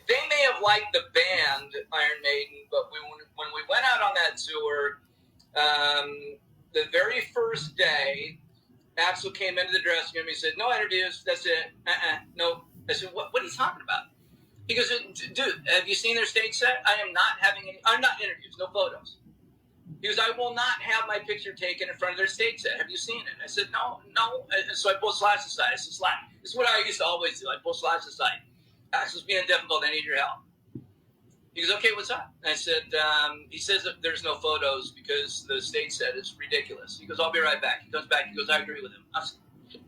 Speaker 2: They may have liked the band Iron Maiden, but when we went out on that tour, the very first day, Axl came into the dressing room. He said, "No interviews. That's it. No." I said, "What are you talking about?" He goes, "Dude, have you seen their stage set? I'm not interviews. No photos." He goes, "I will not have my picture taken in front of their stage set. Have you seen it?" I said, No. And so I pulled slides aside. I said, this is what I used to always do. I pull slides aside. Axl's being difficult. I need your help. He goes, "Okay, what's up?" And I said, he says that there's no photos because the stage set is ridiculous. He goes, "I'll be right back." He comes back. He goes, "I agree with him." I said,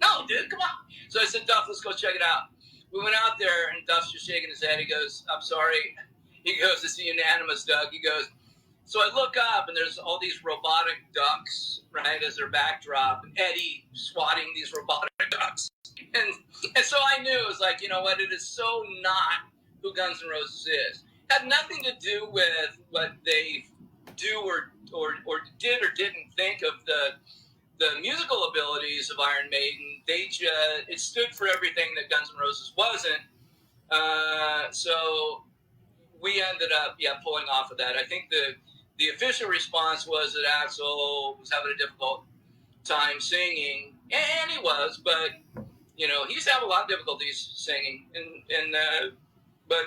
Speaker 2: "No, dude, come on." So I said, "Duff, let's go check it out." We went out there, and Duff's just shaking his head. He goes, "I'm sorry." He goes, "It's unanimous, Doug." He goes, so I look up, and there's all these robotic ducks, right, as their backdrop, and Eddie swatting these robotic ducks. And so I knew, it was like, you know what, it is so not who Guns N' Roses is. It had nothing to do with what they do or did or didn't think of the musical abilities of Iron Maiden. It stood for everything that Guns N' Roses wasn't. So we ended up, pulling off of that. I think the official response was that Axl was having a difficult time singing, and he was, but he used to have a lot of difficulties singing, but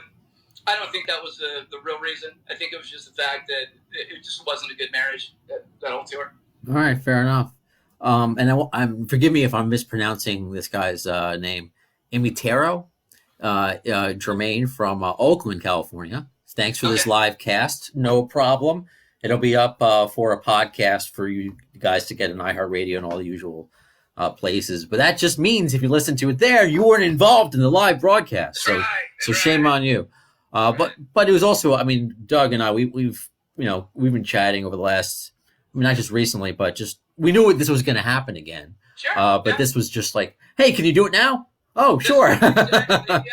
Speaker 2: I don't think that was the real reason. I think it was just the fact that it just wasn't a good marriage, that whole tour.
Speaker 1: All right, fair enough. And forgive me if I'm mispronouncing this guy's name. Imitero, Jermaine from Oakland, California. Thanks for this live cast. No problem. It'll be up for a podcast for you guys to get an iHeartRadio and all the usual places. But that just means if you listen to it there, you weren't involved in the live broadcast. So shame on you. But it was also, I mean, Doug and I, we've been chatting over the last, not just recently, but just we knew this was going to happen again.
Speaker 2: Sure.
Speaker 1: But this was just like, hey, can you do it now? Oh, sure.
Speaker 2: Exactly,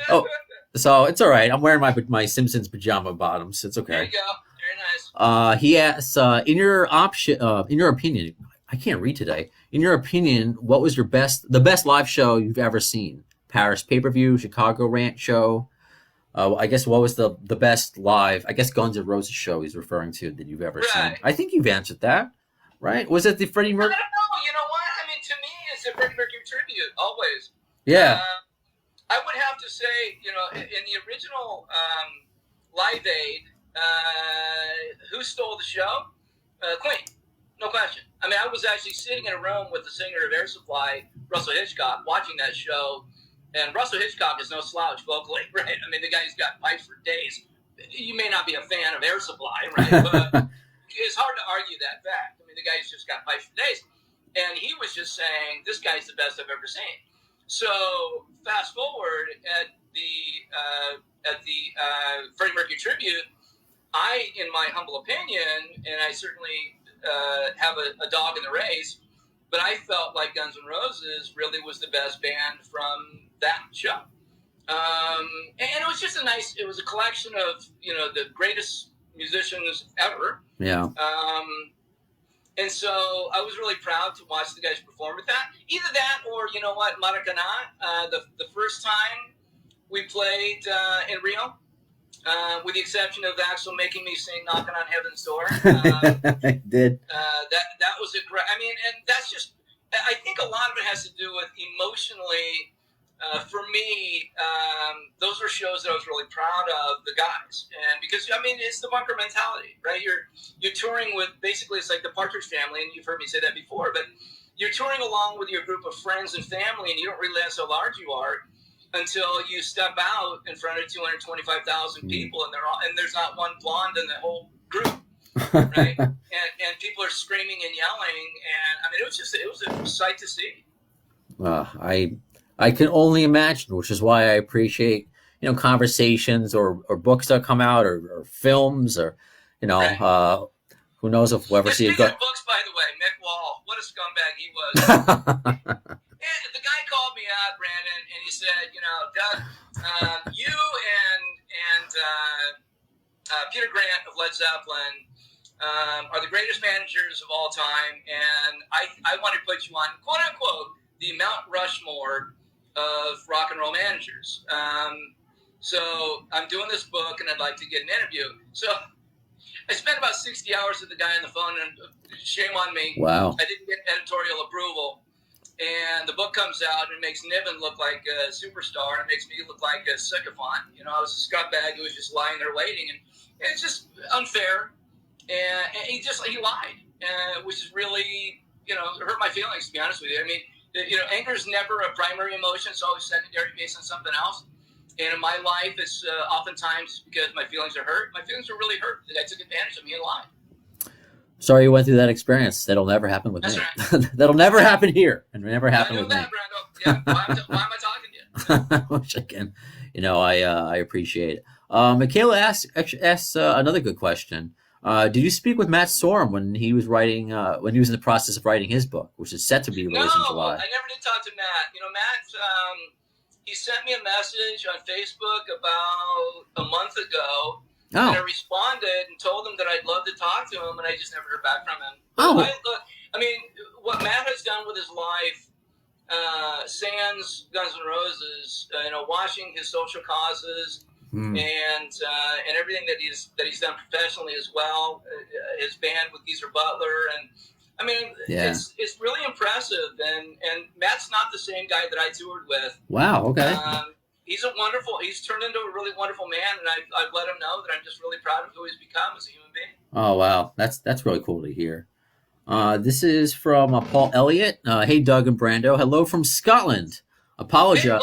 Speaker 1: Oh, so it's all right. I'm wearing my Simpsons pajama bottoms. It's okay.
Speaker 2: There you go. Very nice.
Speaker 1: He asks, in your opinion, I can't read today. In your opinion, what was the best live show you've ever seen? Paris pay-per-view, Chicago Rant show. I guess what was the best live? I guess Guns N' Roses show he's referring to that you've ever seen. I think you've answered that, right? Was it the Freddie Mercury?
Speaker 2: I don't know. You know what? I mean, to me, it's a Freddie Mercury tribute always.
Speaker 1: Yeah.
Speaker 2: I would have to say, in the original Live Aid, who stole the show? Queen, no question. I mean, I was actually sitting in a room with the singer of Air Supply, Russell Hitchcock, watching that show, and Russell Hitchcock is no slouch vocally, right? I mean, the guy's got pipes for days. You may not be a fan of Air Supply, right? But it's hard to argue that fact. I mean, the guy's just got pipes for days. And he was just saying, this guy's the best I've ever seen. So fast forward at the Freddie Mercury tribute, in my humble opinion, and I certainly have a dog in the race, but I felt like Guns N' Roses really was the best band from that show. And it was just it was a collection of, the greatest musicians ever.
Speaker 1: Yeah.
Speaker 2: And so I was really proud to watch the guys perform with that. Either that or, Maracana, the first time we played in Rio, with the exception of Axl making me sing Knocking on Heaven's Door.
Speaker 1: I did.
Speaker 2: That was a great, and that's just, I think a lot of it has to do with emotionally for me, those were shows that I was really proud of the guys, and because I mean it's the bunker mentality, right? You're touring with basically it's like the Partridge Family, and you've heard me say that before, but you're touring along with your group of friends and family, and you don't realize how large you are until you step out in front of 225,000 people, and there's not one blonde in the whole group. Right, and people are screaming and yelling, and I mean it was a sight to see.
Speaker 1: I can only imagine, which is why I appreciate conversations or books that come out or films or
Speaker 2: Right.
Speaker 1: who knows if we'll ever see it
Speaker 2: Speaking
Speaker 1: go.
Speaker 2: of books, by the way, Mick Wall, what a scumbag he was. And the guy called me out, Brandon, and he said, Doug, you and Peter Grant of Led Zeppelin are the greatest managers of all time, and I want to put you on, quote unquote, the Mount Rushmore of rock and roll managers. So I'm doing this book, and I'd like to get an interview. So I spent about 60 hours with the guy on the phone, and shame on me.
Speaker 1: Wow.
Speaker 2: I didn't get editorial approval. And the book comes out, and it makes Niven look like a superstar, and it makes me look like a sycophant. I was a scumbag who was just lying there waiting, and it's just unfair. And he lied, which is really, hurt my feelings, to be honest with you. I mean, anger is never a primary emotion. It's always secondary based on something else. And in my life, it's oftentimes because my feelings are hurt. My feelings are really hurt. The guy took advantage of me and lied.
Speaker 1: Sorry you went through that experience. That'll never happen with
Speaker 2: That's
Speaker 1: me.
Speaker 2: right.
Speaker 1: That'll never happen here, and never happen
Speaker 2: I know
Speaker 1: with
Speaker 2: that,
Speaker 1: me.
Speaker 2: Brando. Yeah. Why am I talking to you?
Speaker 1: Which again, I appreciate it. Michaela asks another good question. Did you speak with Matt Sorum when he was writing, when he was in the process of writing his book, which is set to be released in July?
Speaker 2: I never did talk to Matt. Matt, he sent me a message on Facebook about a month ago.
Speaker 1: Oh.
Speaker 2: And I responded and told him that I'd love to talk to him, and I just never heard back from him. I mean, what Matt has done with his life, sans Guns N' Roses, watching his social causes, and everything that he's done professionally as well, his band with Geezer Butler, and I mean, it's really impressive. And Matt's not the same guy that I toured with.
Speaker 1: Wow. Okay.
Speaker 2: He's turned into a really wonderful man, and I've let him know that I'm just really proud of who he's become as a human being.
Speaker 1: Oh, wow. That's really cool to hear. This is from Paul Elliott. Hey, Doug and Brando. Hello from Scotland. Apologies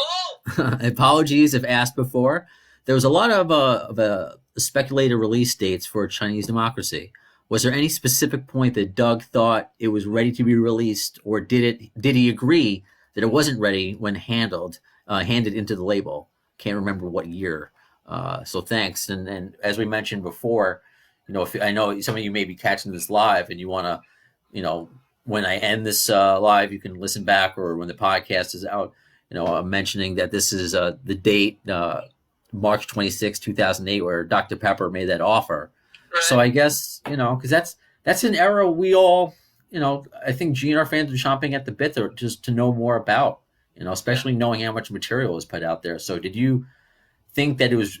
Speaker 1: if asked before. There was a lot of speculated release dates for Chinese Democracy. Was there any specific point that Doug thought it was ready to be released, or did he agree that it wasn't ready when handed into the label? Can't remember what year. So thanks. And as we mentioned before, if I know some of you may be catching this live and you want to, when I end this live, you can listen back, or when the podcast is out, I'm mentioning that this is the date, March 26, 2008, where Dr. Pepper made that offer.
Speaker 2: Right.
Speaker 1: So I guess, because that's an era we all, I think GNR fans are chomping at the bit to know more about, especially knowing how much material is put out there. So did you think that it was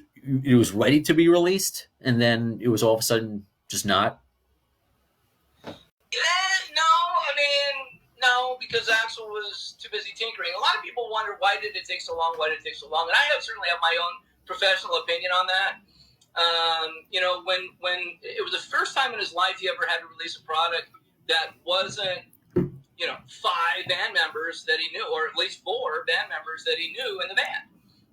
Speaker 1: ready to be released, and then it was all of a sudden just not?
Speaker 2: No, because Axl was too busy tinkering. A lot of people wonder, why did it take so long? And I certainly have my own professional opinion on that. When it was the first time in his life he ever had to release a product that wasn't, 5 band members that he knew, or at least 4 band members that he knew in the band.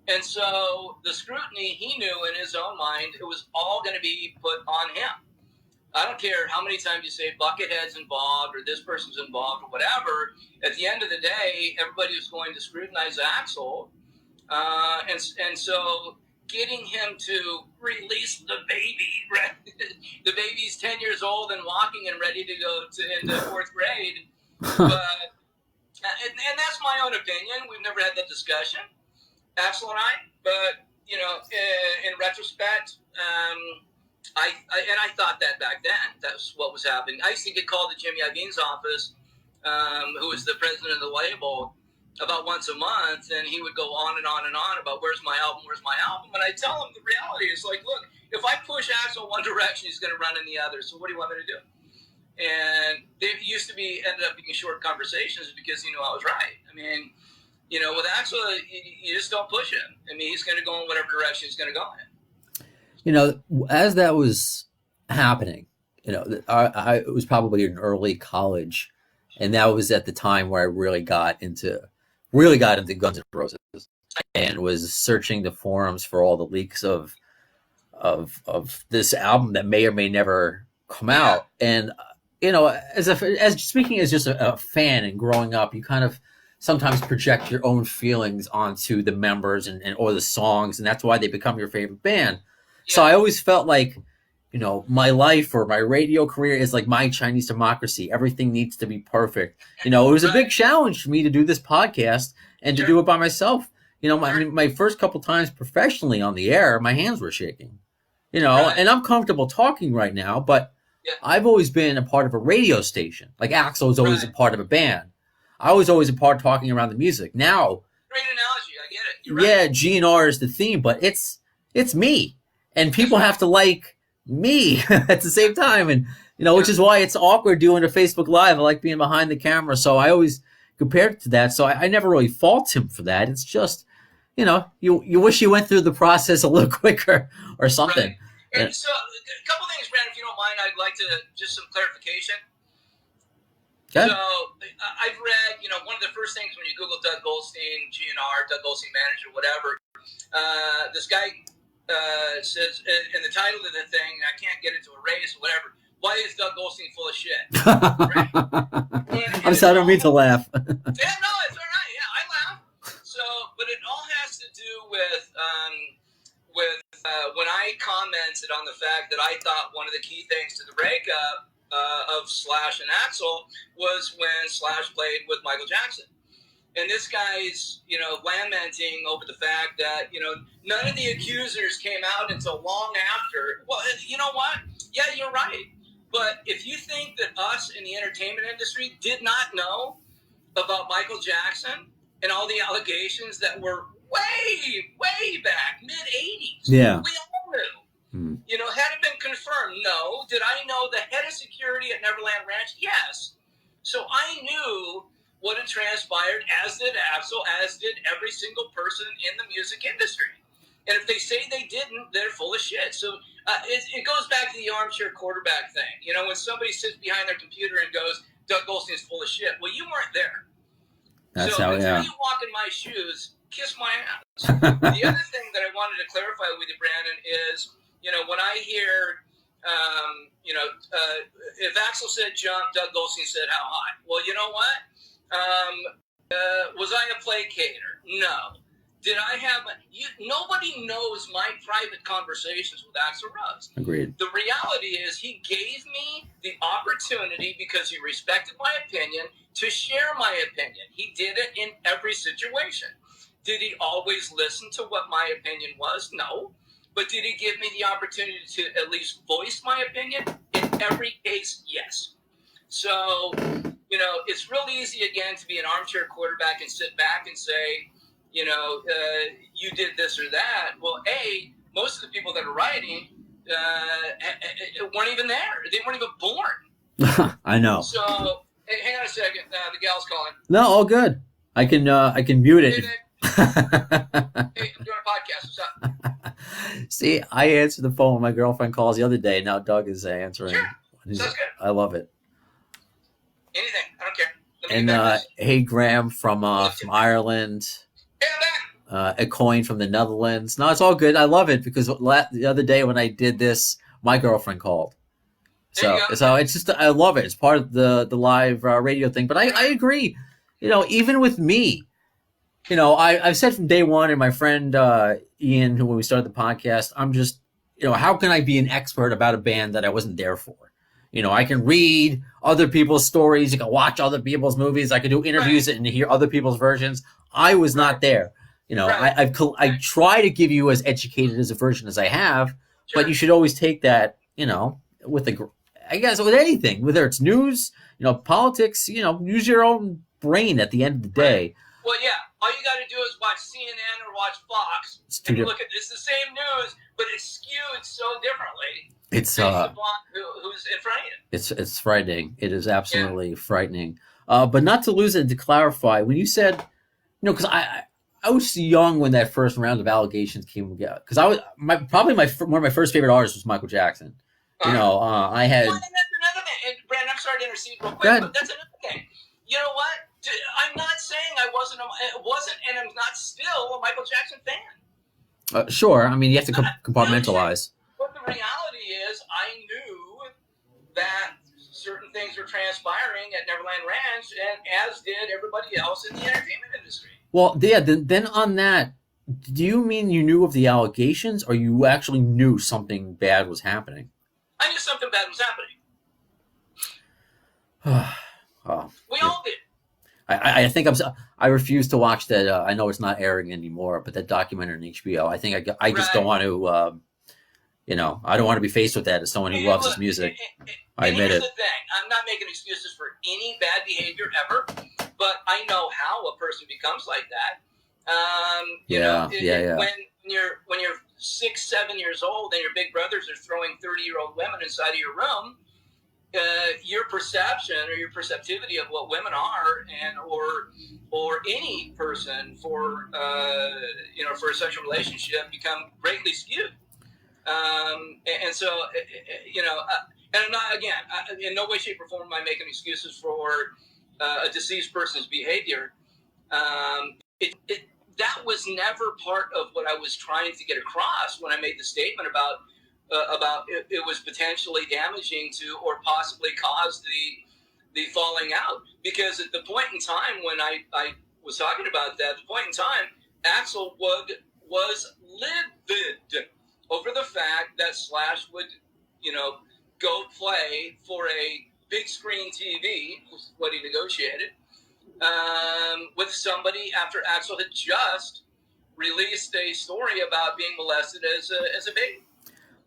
Speaker 2: And so the scrutiny he knew in his own mind, it was all going to be put on him. I don't care how many times you say Buckethead's involved or this person's involved or whatever. At the end of the day, everybody was going to scrutinize Axl. And so getting him to release the baby, right? The baby's 10 years old and walking and ready to go into 4th grade. But, and that's my own opinion. We've never had that discussion, Axl and I. But, in retrospect, I thought that back then, that's what was happening. I used to get called to Jimmy Iovine's office, who was the president of the label, about once a month, and he would go on and on and on about where's my album. And I tell him the reality is like, look, if I push Axl one direction, he's going to run in the other. So what do you want me to do? And they ended up being short conversations because he knew I was right. I mean, You know, with Axel, you just don't push him. I mean, he's going to go in whatever direction he's going to go in.
Speaker 1: You know, as that was happening, you know, it was probably in early college, and that was at the time where I really got into Guns N' Roses, and was searching the forums for all the leaks of this album that may or may never come out. And you know, as speaking as just a fan and growing up, you kind of sometimes project your own feelings onto the members and or the songs, and that's why they become your favorite band. So I always felt like, you know, my life or my radio career is like my Chinese democracy. Everything needs to be perfect. You know, it was a big challenge for me to do this podcast and to do it by myself. You know, my first couple times professionally on the air, my hands were shaking. You know, and I'm comfortable talking right now, but I've always been a part of a radio station. Like Axel was always a part of a band. I was always a part of talking around the music. Now,
Speaker 2: great analogy. I get it. You're right.
Speaker 1: GNR is the theme, but it's me. And people have to like me at the same time. And, you know, which is why it's awkward doing a Facebook Live. I like being behind the camera. So I always compared it to that. So I never really fault him for that. It's just, you know, you wish you went through the process a little quicker or something.
Speaker 2: Right. And so a couple things, Brandon, if you don't mind, I'd like to just some clarification.
Speaker 1: Okay.
Speaker 2: So I've read, you know, one of the first things when you Google Doug Goldstein, GNR, Doug Goldstein manager, whatever, this guy says in the title of the thing, I can't get it to erase or whatever, why is Doug Goldstein full of shit? Right?
Speaker 1: I'm sorry, I don't mean to laugh.
Speaker 2: Yeah, no, it's all right. Yeah, I laugh. So, but it all has to do with when I commented on the fact that I thought one of the key things to the breakup of Slash and Axl was when Slash played with Michael Jackson. And this guy's, you know, lamenting over the fact that, you know, none of the accusers came out until long after. Well, you know what? Yeah, you're right. But if you think that us in the entertainment industry did not know about Michael Jackson and all the allegations that were way back, mid-'80s,
Speaker 1: yeah,
Speaker 2: we all knew. You know, had it been confirmed? No. Did I know the head of security at Neverland Ranch? Yes. So I knew what had transpired, as did Axl, as did every single person in the music industry. And if they say they didn't, they're full of shit. So it goes back to the armchair quarterback thing. You know, when somebody sits behind their computer and goes, Doug Goldstein is full of shit. Well, you weren't there.
Speaker 1: That's
Speaker 2: so
Speaker 1: how,
Speaker 2: until you walk in my shoes, kiss my ass. The other thing that I wanted to clarify with you, Brandon, is, you know, when I hear, you know, if Axl said jump, Doug Goldstein said how high. Well, you know what? Was I a placater? No. Did I have nobody knows my private conversations with Axl Rose.
Speaker 1: Agreed.
Speaker 2: The reality is he gave me the opportunity, because he respected my opinion, to share my opinion. He did it in every situation. Did he always listen to what my opinion was? No. But did he give me the opportunity to at least voice my opinion? In every case, yes. So, you know, it's real easy, again, to be an armchair quarterback and sit back and say, you know, you did this or that. Well, most of the people that are writing weren't even there. They weren't even born.
Speaker 1: I know.
Speaker 2: So, hey, hang on a second. The gal's calling.
Speaker 1: No, all good. I can mute it.
Speaker 2: Hey, I'm doing a podcast. What's up?
Speaker 1: See, I answered the phone when my girlfriend calls the other day. Now Doug is answering.
Speaker 2: Sure. Sounds good.
Speaker 1: I love it.
Speaker 2: Anything. I don't care.
Speaker 1: And hey, Graham from Ireland.
Speaker 2: Hey, I'm back.
Speaker 1: A coin from the Netherlands. No, it's all good. I love it because the other day when I did this, my girlfriend called. So it's just, I love it. It's part of the live radio thing. But I agree. You know, even with me, you know, I've said from day one, and my friend Ian, when we started the podcast, I'm just, you know, how can I be an expert about a band that I wasn't there for? You know, I can read other people's stories. You can watch other people's movies. I can do interviews and hear other people's versions. I was not there. You know, I try to give you as educated as a version as I have, but you should always take that, you know, with I guess with anything, whether it's news, you know, politics, you know, use your own brain at the end of the day.
Speaker 2: Well, yeah, all you got to do is watch CNN or watch Fox. And look at it's the same news, but it's skewed so differently.
Speaker 1: It's
Speaker 2: who's in front of you.
Speaker 1: It's frightening. It is absolutely frightening. But not to lose it, to clarify, when you said, you because I was young when that first round of allegations came together. Because I was probably one of my first favorite artists was Michael Jackson. I had.
Speaker 2: Well, and that's another thing. And Brandon, I'm sorry to intercede real quick, but that's another thing. You know what? I'm not saying I wasn't, and I'm not still a Michael Jackson fan.
Speaker 1: Sure. I mean, you have to compartmentalize.
Speaker 2: But the reality is, I knew that certain things were transpiring at Neverland Ranch, and as did everybody else in the entertainment industry.
Speaker 1: Well, yeah. Then on that, do you mean you knew of the allegations, or you actually knew something bad was happening?
Speaker 2: I knew something bad was happening. We all did.
Speaker 1: I think I refuse to watch that. I know it's not airing anymore, but that documentary on HBO. I think I just don't want to. I don't want to be faced with that as someone who loves his music. I admit it.
Speaker 2: Here's the thing: I'm not making excuses for any bad behavior ever, but I know how a person becomes like that. When you're 6, 7 years old and your big brothers are throwing 30-year-old women inside of your room, your perception or your perceptivity of what women are, or any person for a sexual relationship become greatly skewed. And I'm not, again, in no way, shape, or form am I making excuses for a deceased person's behavior. That was never part of what I was trying to get across when I made the statement about it was potentially damaging to or possibly caused the falling out. Because at the point in time when I was talking about that, at the point in time, Axl was livid over the fact that Slash would, go play for a big screen TV, what he negotiated, with somebody after Axl had just released a story about being molested as a baby.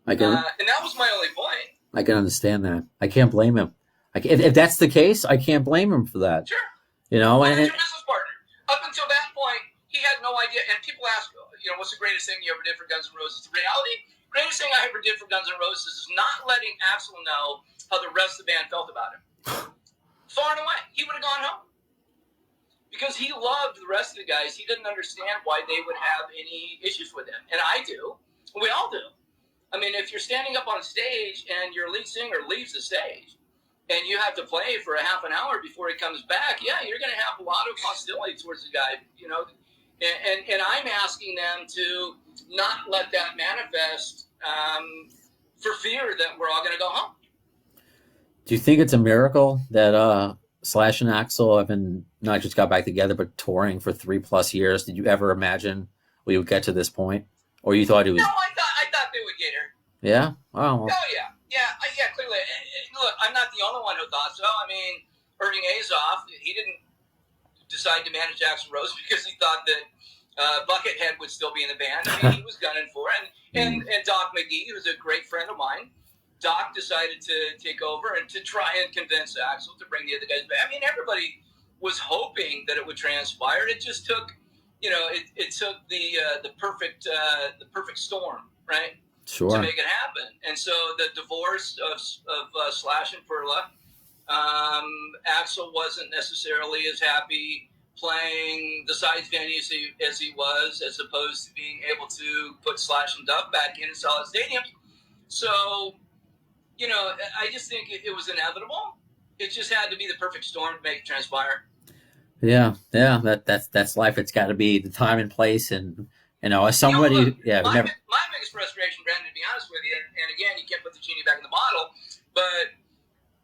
Speaker 2: And that was my only point.
Speaker 1: I can understand that. I can't blame him. If that's the case, I can't blame him for that.
Speaker 2: Sure.
Speaker 1: And
Speaker 2: your business partner. Up until that point, he had no idea. And people ask, what's the greatest thing you ever did for Guns N' Roses? The reality, greatest thing I ever did for Guns N' Roses is not letting Axl know how the rest of the band felt about him. Far and away, he would have gone home. Because he loved the rest of the guys. He didn't understand why they would have any issues with him. And I do. We all do. I mean, if you're standing up on a stage and your lead singer leaves the stage and you have to play for a half an hour before he comes back, yeah, you're going to have a lot of hostility towards the guy, And I'm asking them to not let that manifest for fear that we're all going to go home.
Speaker 1: Do you think it's a miracle that Slash and Axl have been not just got back together, but touring for 3+ years? Did you ever imagine we would get to this point? Or you thought it was...
Speaker 2: No, I thought they would get her.
Speaker 1: Yeah? Oh, well.
Speaker 2: Oh, yeah. Yeah, clearly. Look, I'm not the only one who thought so. I mean, Irving Azoff, he didn't decide to manage Axl Rose because he thought that Buckethead would still be in the band. I mean, he was gunning for it. And Doc McGee, who's a great friend of mine, Doc decided to take over and to try and convince Axl to bring the other guys back. I mean, everybody was hoping that it would transpire. It just took, it took the perfect storm, right?
Speaker 1: Sure.
Speaker 2: To make it happen. And so the divorce of Slash and Perla, Axl wasn't necessarily as happy playing the size venues as he was, as opposed to being able to put Slash and Duff back in solid stadiums. So, I just think it was inevitable. It just had to be the perfect storm to make it transpire.
Speaker 1: Yeah, that's life. It's got to be the time and place, and as somebody,
Speaker 2: my biggest frustration, Brandon, to be honest with you, and again, you can't put the genie back in the bottle, but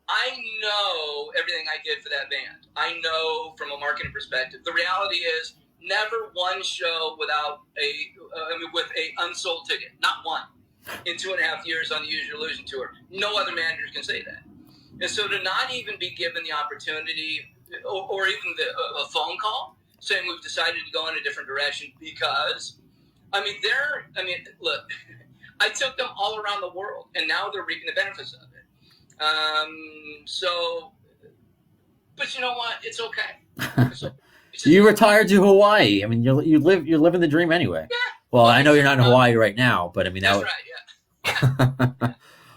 Speaker 2: I know everything I did for that band. I know from a marketing perspective. The reality is, never one show without with a unsold ticket, not one, in 2.5 years on the Use Your Illusion tour. No other manager can say that. And so to not even be given the opportunity, or even a phone call saying we've decided to go in a different direction because, look, I took them all around the world, and now they're reaping the benefits of it. But you know what? It's okay.
Speaker 1: You retired to Hawaii. I mean, you're living the dream anyway.
Speaker 2: Yeah.
Speaker 1: Well, I know you're not in Hawaii right now, but I mean
Speaker 2: that's right. Yeah.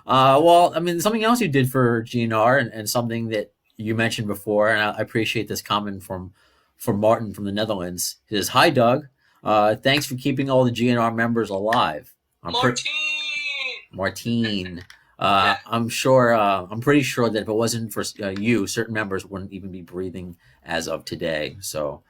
Speaker 1: Well, I mean, something else you did for GNR and something that you mentioned before, and I appreciate this comment from from Martin from the Netherlands. He says, "Hi, Doug. Thanks for keeping all the GNR members alive." Martine. I'm sure. I'm pretty sure that if it wasn't for you, certain members wouldn't even be breathing as of today. So,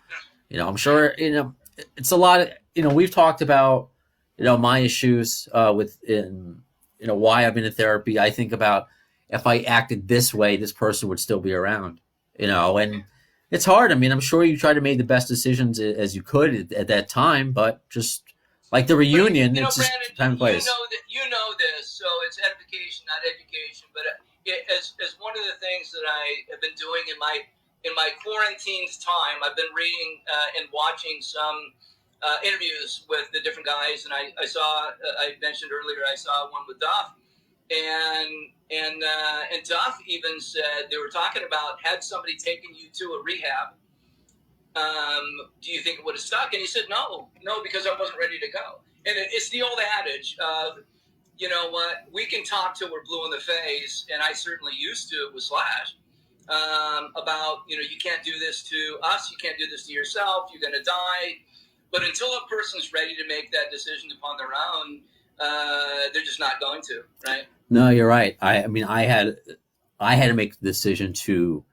Speaker 1: I'm sure. It's a lot of. We've talked about my issues why I've been in therapy. I think about if I acted this way, this person would still be around. And it's hard. I mean, I'm sure you tried to make the best decisions as you could at that time, but just like the reunion, it's just
Speaker 2: Brandon,
Speaker 1: time and place.
Speaker 2: You know this, so it's edification, not education. But as one of the things that I have been doing in my quarantine's time, I've been reading and watching some interviews with the different guys, and I saw I mentioned earlier I saw one with Duff, and Duff even said they were talking about had somebody taken you to a rehab. Do you think it would have stuck? And he said, no, because I wasn't ready to go. And it's the old adage of, you know what, we can talk till we're blue in the face, and I certainly used to with Slash, about, you can't do this to us, you can't do this to yourself, you're going to die. But until a person's ready to make that decision upon their own, they're just not going to, right?
Speaker 1: No, you're right. I mean, I had to make the decision to,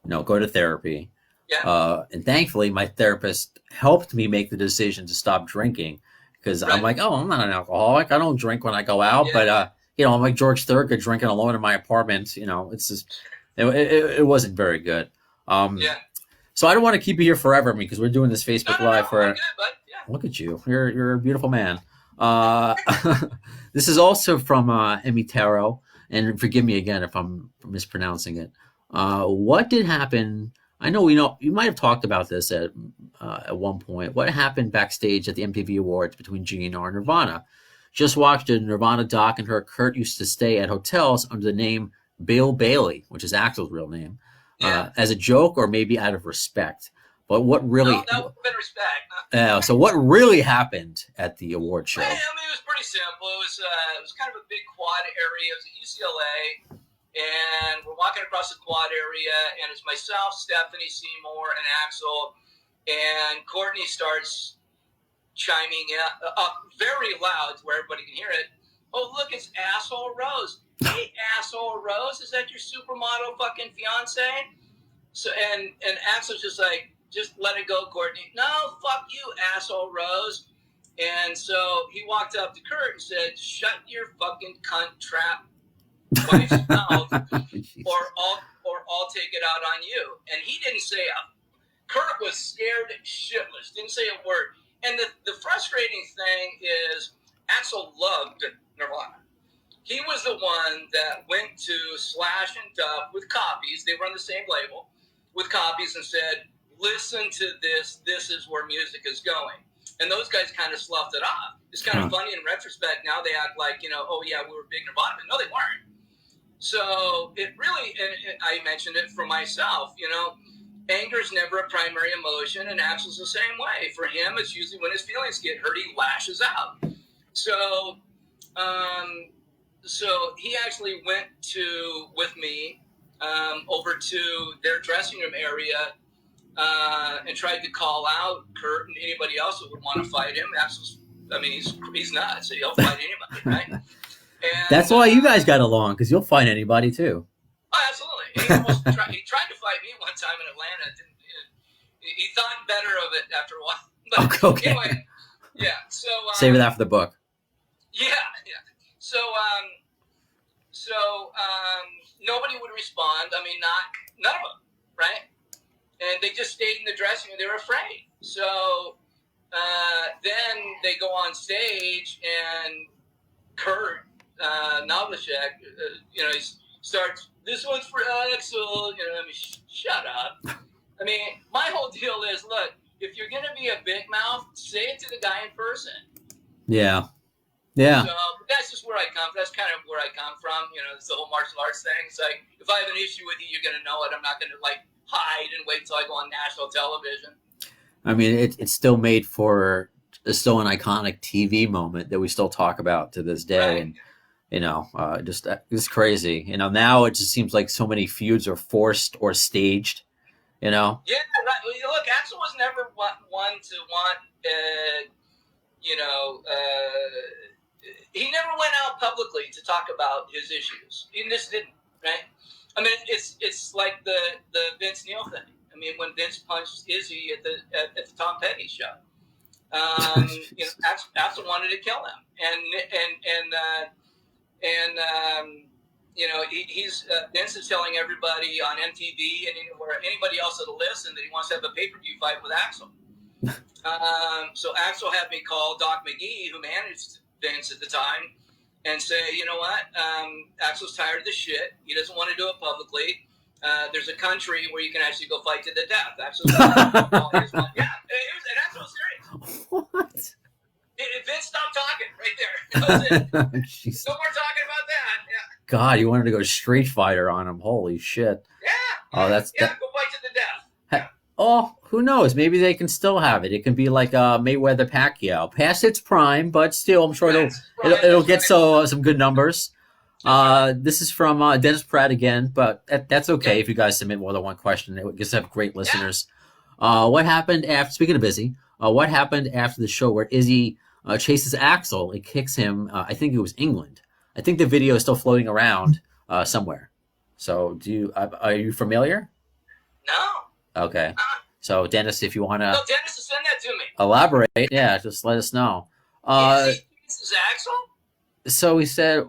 Speaker 1: go to therapy.
Speaker 2: Yeah.
Speaker 1: And thankfully, my therapist helped me make the decision to stop drinking because I'm like, I'm not an alcoholic. I don't drink when I go out, but I'm like George Thurgood drinking alone in my apartment. It's just it wasn't very good. So I don't want to keep you here forever, because we're doing this Facebook Live for.
Speaker 2: Good, bud. Yeah.
Speaker 1: Look at you. You're a beautiful man. This is also from Emmy Taro, and forgive me again if I'm mispronouncing it. What did happen? I know you might have talked about this at one point. What happened backstage at the MTV Awards between GNR and Nirvana? Just watched a Nirvana doc and heard Kurt used to stay at hotels under the name Bill Bailey, which is Axl's real name, as a joke or maybe out of respect. But what really?
Speaker 2: No, that would have been respect.
Speaker 1: So what really happened at the award show?
Speaker 2: Well, I mean, it was pretty simple. It was kind of a big quad area. It was at UCLA. And we're walking across the quad area, and it's myself, Stephanie Seymour, and Axl. And Courtney starts chiming up very loud where everybody can hear it. Oh, look, it's Asshole Rose. Hey, Asshole Rose, is that your supermodel fucking fiance? So and Axl's just like, just let it go, Courtney. No, fuck you, Asshole Rose. And so he walked up to Kurt and said, shut your fucking cunt trap wife's mouth, or I'll take it out on you. And he didn't say Kurt was scared shitless, didn't say a word. And the frustrating thing is Axl loved Nirvana. He was the one that went to Slash and Duff with copies. They were on the same label with copies and said, listen to this. This is where music is going. And those guys kind of sloughed it off. It's kind of funny in retrospect. Now they act like, oh yeah, we were big Nirvana. But no, they weren't. So it really, and I mentioned it for myself, anger is never a primary emotion, and Axl's the same way. For him, it's usually when his feelings get hurt, he lashes out. So, so he actually went with me over to their dressing room area and tried to call out Kurt and anybody else that would want to fight him. Axl's, he's nuts, so he'll fight anybody, right? And,
Speaker 1: that's why you guys got along, because you'll fight anybody too.
Speaker 2: Oh, absolutely. He tried to fight me one time in Atlanta. He thought better of it after a while. But
Speaker 1: okay.
Speaker 2: Anyway, yeah. So
Speaker 1: save it after the book.
Speaker 2: Yeah. So nobody would respond. None of them, right? And they just stayed in the dressing room. They were afraid. So then they go on stage, and Kurt Novacek, he starts, this one's for Axl, shut up. My whole deal is, look, if you're going to be a big mouth, say it to the guy in person.
Speaker 1: Yeah.
Speaker 2: So that's just where I come from. That's kind of where I come from. It's the whole martial arts thing. It's like, if I have an issue with you, you're going to know it. I'm not going to, hide and wait till I go on national television.
Speaker 1: It's still made for, it's still an iconic TV moment that we still talk about to this day.
Speaker 2: Right.
Speaker 1: And, it's crazy. Now it just seems like so many feuds are forced or staged. You know?
Speaker 2: Yeah, right. Look, Axl was never one to want, he never went out publicly to talk about his issues. He just didn't, right? I mean, it's like the Vince Neil thing. I mean, when Vince punched Izzy at the Tom Petty show, Axl wanted to kill him, he's Vince is telling everybody on MTV and anybody else that'll listen that he wants to have a pay-per-view fight with Axl. So Axl had me call Doc McGee, who managed Vince at the time, and say, you know what, Axl's tired of this shit. He doesn't want to do it publicly. There's a country where you can actually go fight to the death. Axl's yeah, and Axl was serious.
Speaker 1: What?
Speaker 2: Vince stopped talking right there. That was it.
Speaker 1: Jeez.
Speaker 2: No more talking about that. Yeah.
Speaker 1: God, you wanted to go Street Fighter on him. Holy shit.
Speaker 2: Yeah.
Speaker 1: Oh,
Speaker 2: go fight to the death.
Speaker 1: Oh, who knows? Maybe they can still have it. It can be like Mayweather Pacquiao, past its prime, but still, I'm sure it'll get some good numbers. This is from Dennis Pratt again, but that's okay if you guys submit more than one question. It just have great listeners. What happened after? Speaking of busy, what happened after the show where Izzy chases Axl and kicks him? I think it was England. I think the video is still floating around somewhere. So, are you familiar?
Speaker 2: No.
Speaker 1: Okay. So, Dennis, if you want to...
Speaker 2: No, Dennis, send that to me.
Speaker 1: Elaborate. Yeah, just let us know.
Speaker 2: Izzy chases Axl?
Speaker 1: So he said,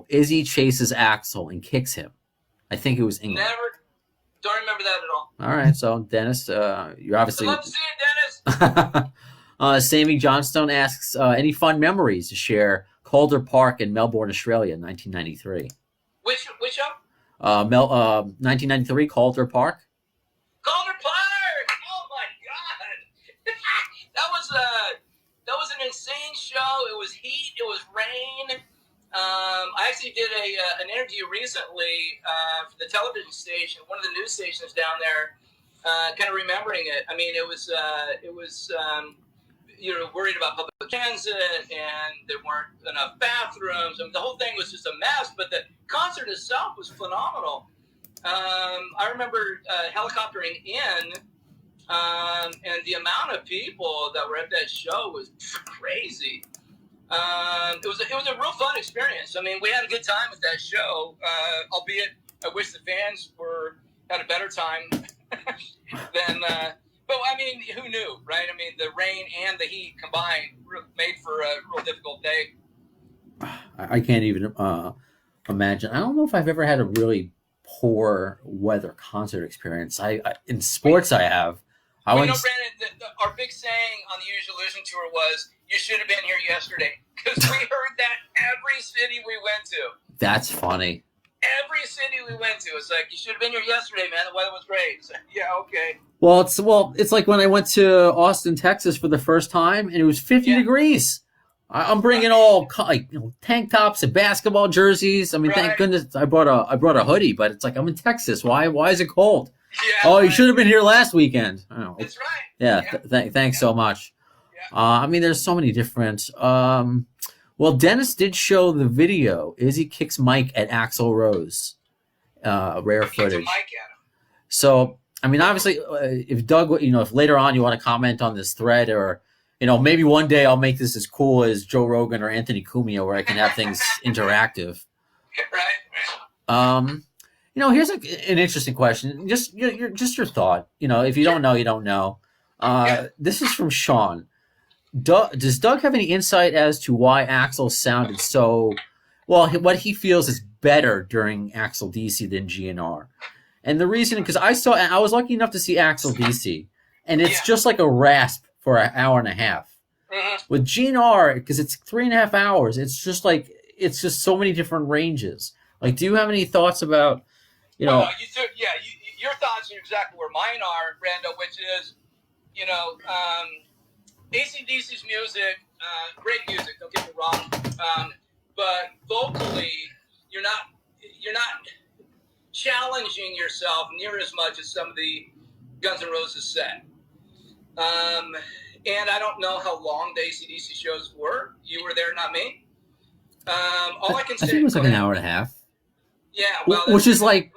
Speaker 1: Izzy chases Axl and kicks him. I think it was England.
Speaker 2: Don't remember that at all.
Speaker 1: All right. So, Dennis, you're obviously...
Speaker 2: I'd love to see it, Dennis.
Speaker 1: Sammy Johnstone asks, any fun memories to share Calder Park in Melbourne, Australia in 1993?
Speaker 2: Which show?
Speaker 1: 1993, Calder Park.
Speaker 2: Calder Park! Oh my God! that was an insane show. It was heat. It was rain. I actually did an interview recently for the television station, one of the news stations down there, kind of remembering it. I mean, it was worried about public transit, and there weren't enough bathrooms. I mean, the whole thing was just a mess, but the concert itself was phenomenal. I remember helicoptering in, and the amount of people that were at that show was crazy. It was a real fun experience. I mean, we had a good time at that show, albeit I wish the fans had a better time than... But, I mean, who knew, right? I mean, the rain and the heat combined made for a real difficult day.
Speaker 1: I can't even imagine. I don't know if I've ever had a really poor weather concert experience. In sports, I have.
Speaker 2: Brandon, our big saying on the Usual Illusion tour was, you should have been here yesterday. Because we heard that every city we went to.
Speaker 1: That's funny.
Speaker 2: Every city we went to. It's like, you should have been here yesterday, man. The weather was great. So, yeah, okay.
Speaker 1: Well, it's like when I went to Austin, Texas for the first time, and it was 50 degrees. I'm bringing all tank tops and basketball jerseys. I mean, thank goodness I brought a hoodie, but it's like I'm in Texas. Why is it cold?
Speaker 2: Yeah,
Speaker 1: you should have been here last weekend.
Speaker 2: That's right.
Speaker 1: Yeah. Thanks so much. Yeah. I mean, there's so many different. Well, Dennis did show the video. Izzy kicks Mike at Axl Rose. Rare footage.
Speaker 2: Mike at him.
Speaker 1: So, I mean, obviously, if Doug, if later on you want to comment on this thread, or maybe one day I'll make this as cool as Joe Rogan or Anthony Cumia, where I can have things interactive.
Speaker 2: Right.
Speaker 1: Here's an interesting question. Just your thought. If you don't know, you don't know. This is from Sean. Does Doug have any insight as to why Axl sounded so what he feels is better during Axl DC than GNR? And the reason, because I was lucky enough to see Axl DC, and it's just like a rasp for an hour and a half.
Speaker 2: Mm-hmm.
Speaker 1: With GNR, because it's 3.5 hours, it's just so many different ranges. Like, do you have any thoughts about,
Speaker 2: your thoughts are exactly where mine are, Brando, which is, AC/DC's music, great music, don't get me wrong, but vocally, you're not challenging yourself near as much as some of the Guns N' Roses set. And I don't know how long the AC/DC shows were. You were there, not me. All I can say...
Speaker 1: I think it was like an hour and a half.
Speaker 2: Yeah, well...
Speaker 1: Which is like...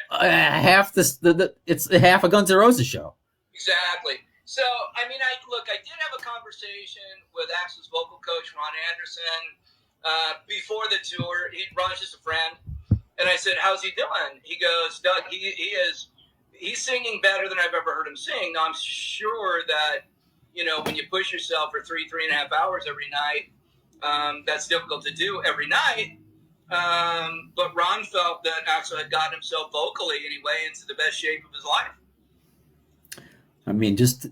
Speaker 1: half it's half a Guns N' Roses show.
Speaker 2: Exactly. So, I mean, I did have a conversation with Axl's vocal coach, Ron Anderson, before the tour. Ron's just a friend. And I said, how's he doing? He goes, Doug, he's singing better than I've ever heard him sing. Now, I'm sure that, when you push yourself for 3.5 hours every night, that's difficult to do every night. But Ron felt that Axl had gotten himself vocally anyway into the best shape of his life.
Speaker 1: I mean, just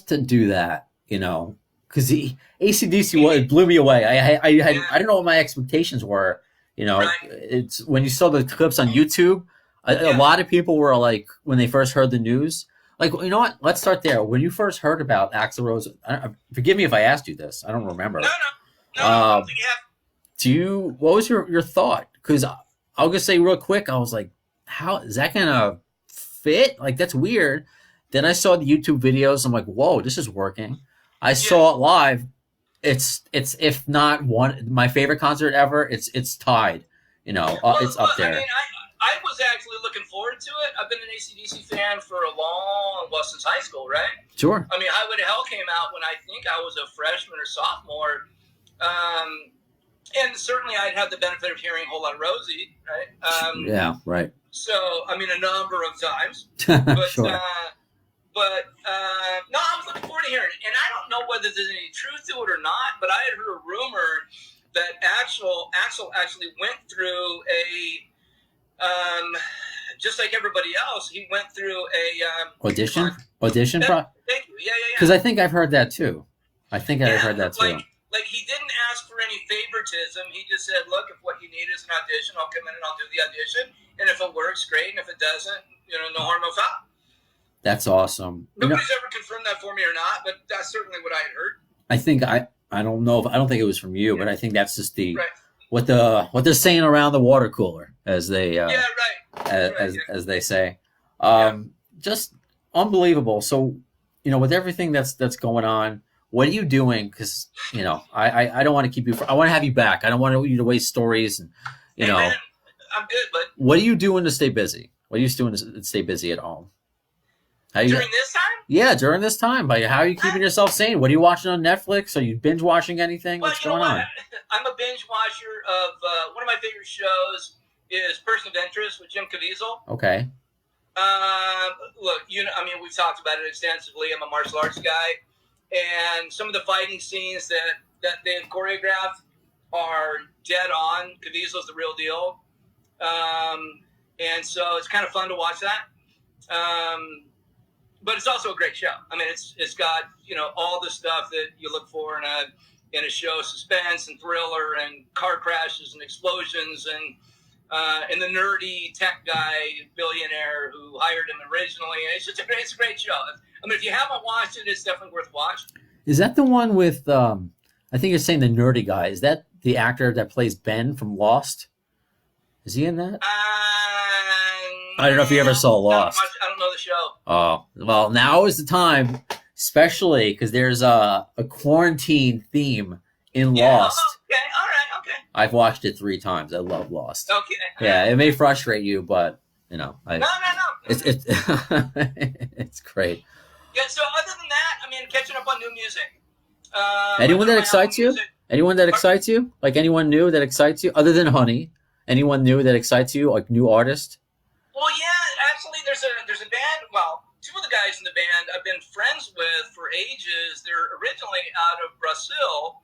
Speaker 1: to do that, because AC/DC blew me away. I didn't know what my expectations were. Right. It's when you saw the clips on YouTube, a lot of people were like, when they first heard the news, like, you know what? Let's start there. When you first heard about Axl Rose, forgive me if I asked you this. I don't remember.
Speaker 2: No, I don't think you have.
Speaker 1: What was your thought? Because I'll just say real quick, I was like, how is that gonna fit? Like, that's weird. Then I saw the YouTube videos. I'm like, whoa, this is working. I saw it live. It's if not my favorite concert ever. It's tied. It's up there.
Speaker 2: I mean, I was actually looking forward to it. I've been an AC/DC fan for since high school, right?
Speaker 1: Sure.
Speaker 2: I mean, Highway to Hell came out when I think I was a freshman or sophomore. And certainly I'd had the benefit of hearing Whole Lot of Rosie, right?
Speaker 1: Yeah, right.
Speaker 2: So, I mean, a number of times. But,
Speaker 1: sure.
Speaker 2: No, I was looking forward to hearing it. And I don't know whether there's any truth to it or not, but I had heard a rumor that Axl actually went through just like everybody else, he went through a...
Speaker 1: Audition?
Speaker 2: Thank you. Yeah.
Speaker 1: Because I think I've heard that too. I've heard that too.
Speaker 2: Like, he didn't ask for any favoritism. He just said, look, if what you need is an audition, I'll come in and I'll do the audition. And if it works, great. And if it doesn't, no harm, no foul.
Speaker 1: That's awesome.
Speaker 2: Nobody's ever confirmed that for me or not, but that's certainly what I had heard.
Speaker 1: I think I don't know. I don't think it was from you, but I think that's just what they're saying around the water cooler, as they as they say. Just unbelievable. So, with everything that's going on, what are you doing? Because I don't want to keep you. I want to have you back. I don't want you to waste stories. And
Speaker 2: Hey, man, I'm good, but
Speaker 1: what are you doing to stay busy? What are you doing to stay busy at home?
Speaker 2: During this time?
Speaker 1: Yeah, during this time. How are you keeping yourself sane? What are you watching on Netflix? Are you binge watching anything?
Speaker 2: Well,
Speaker 1: What's going on?
Speaker 2: I'm a binge watcher of one of my favorite shows is Person of Interest with Jim Caviezel.
Speaker 1: Okay.
Speaker 2: Look, we've talked about it extensively. I'm a martial arts guy, and some of the fighting scenes that they've choreographed are dead on. Caviezel's the real deal, and so it's kind of fun to watch that. But it's also a great show. I mean, it's got all the stuff that you look for in a show: suspense and thriller, and car crashes and explosions, and the nerdy tech guy billionaire who hired him originally. It's a great show. I mean, if you haven't watched it, it's definitely worth watching. Is
Speaker 1: that the one with? I think you're saying the nerdy guy. Is that the actor that plays Ben from Lost? Is he in that? I don't know if you ever saw Lost.
Speaker 2: I don't know the show.
Speaker 1: Oh, well, now is the time, especially because there's a quarantine theme in Lost.
Speaker 2: Okay, all right, okay.
Speaker 1: I've watched it 3 times. I love Lost.
Speaker 2: Okay.
Speaker 1: Yeah, it may frustrate you, but, No. It's great.
Speaker 2: Yeah, so other than that, I mean, catching up on new music.
Speaker 1: Anyone that excites you? Anyone that excites you? Like anyone new that excites you? Other than Honey, anyone new that excites you? Like new artist?
Speaker 2: Well, yeah, actually, there's a band. Well, 2 of the guys in the band I've been friends with for ages. They're originally out of Brazil,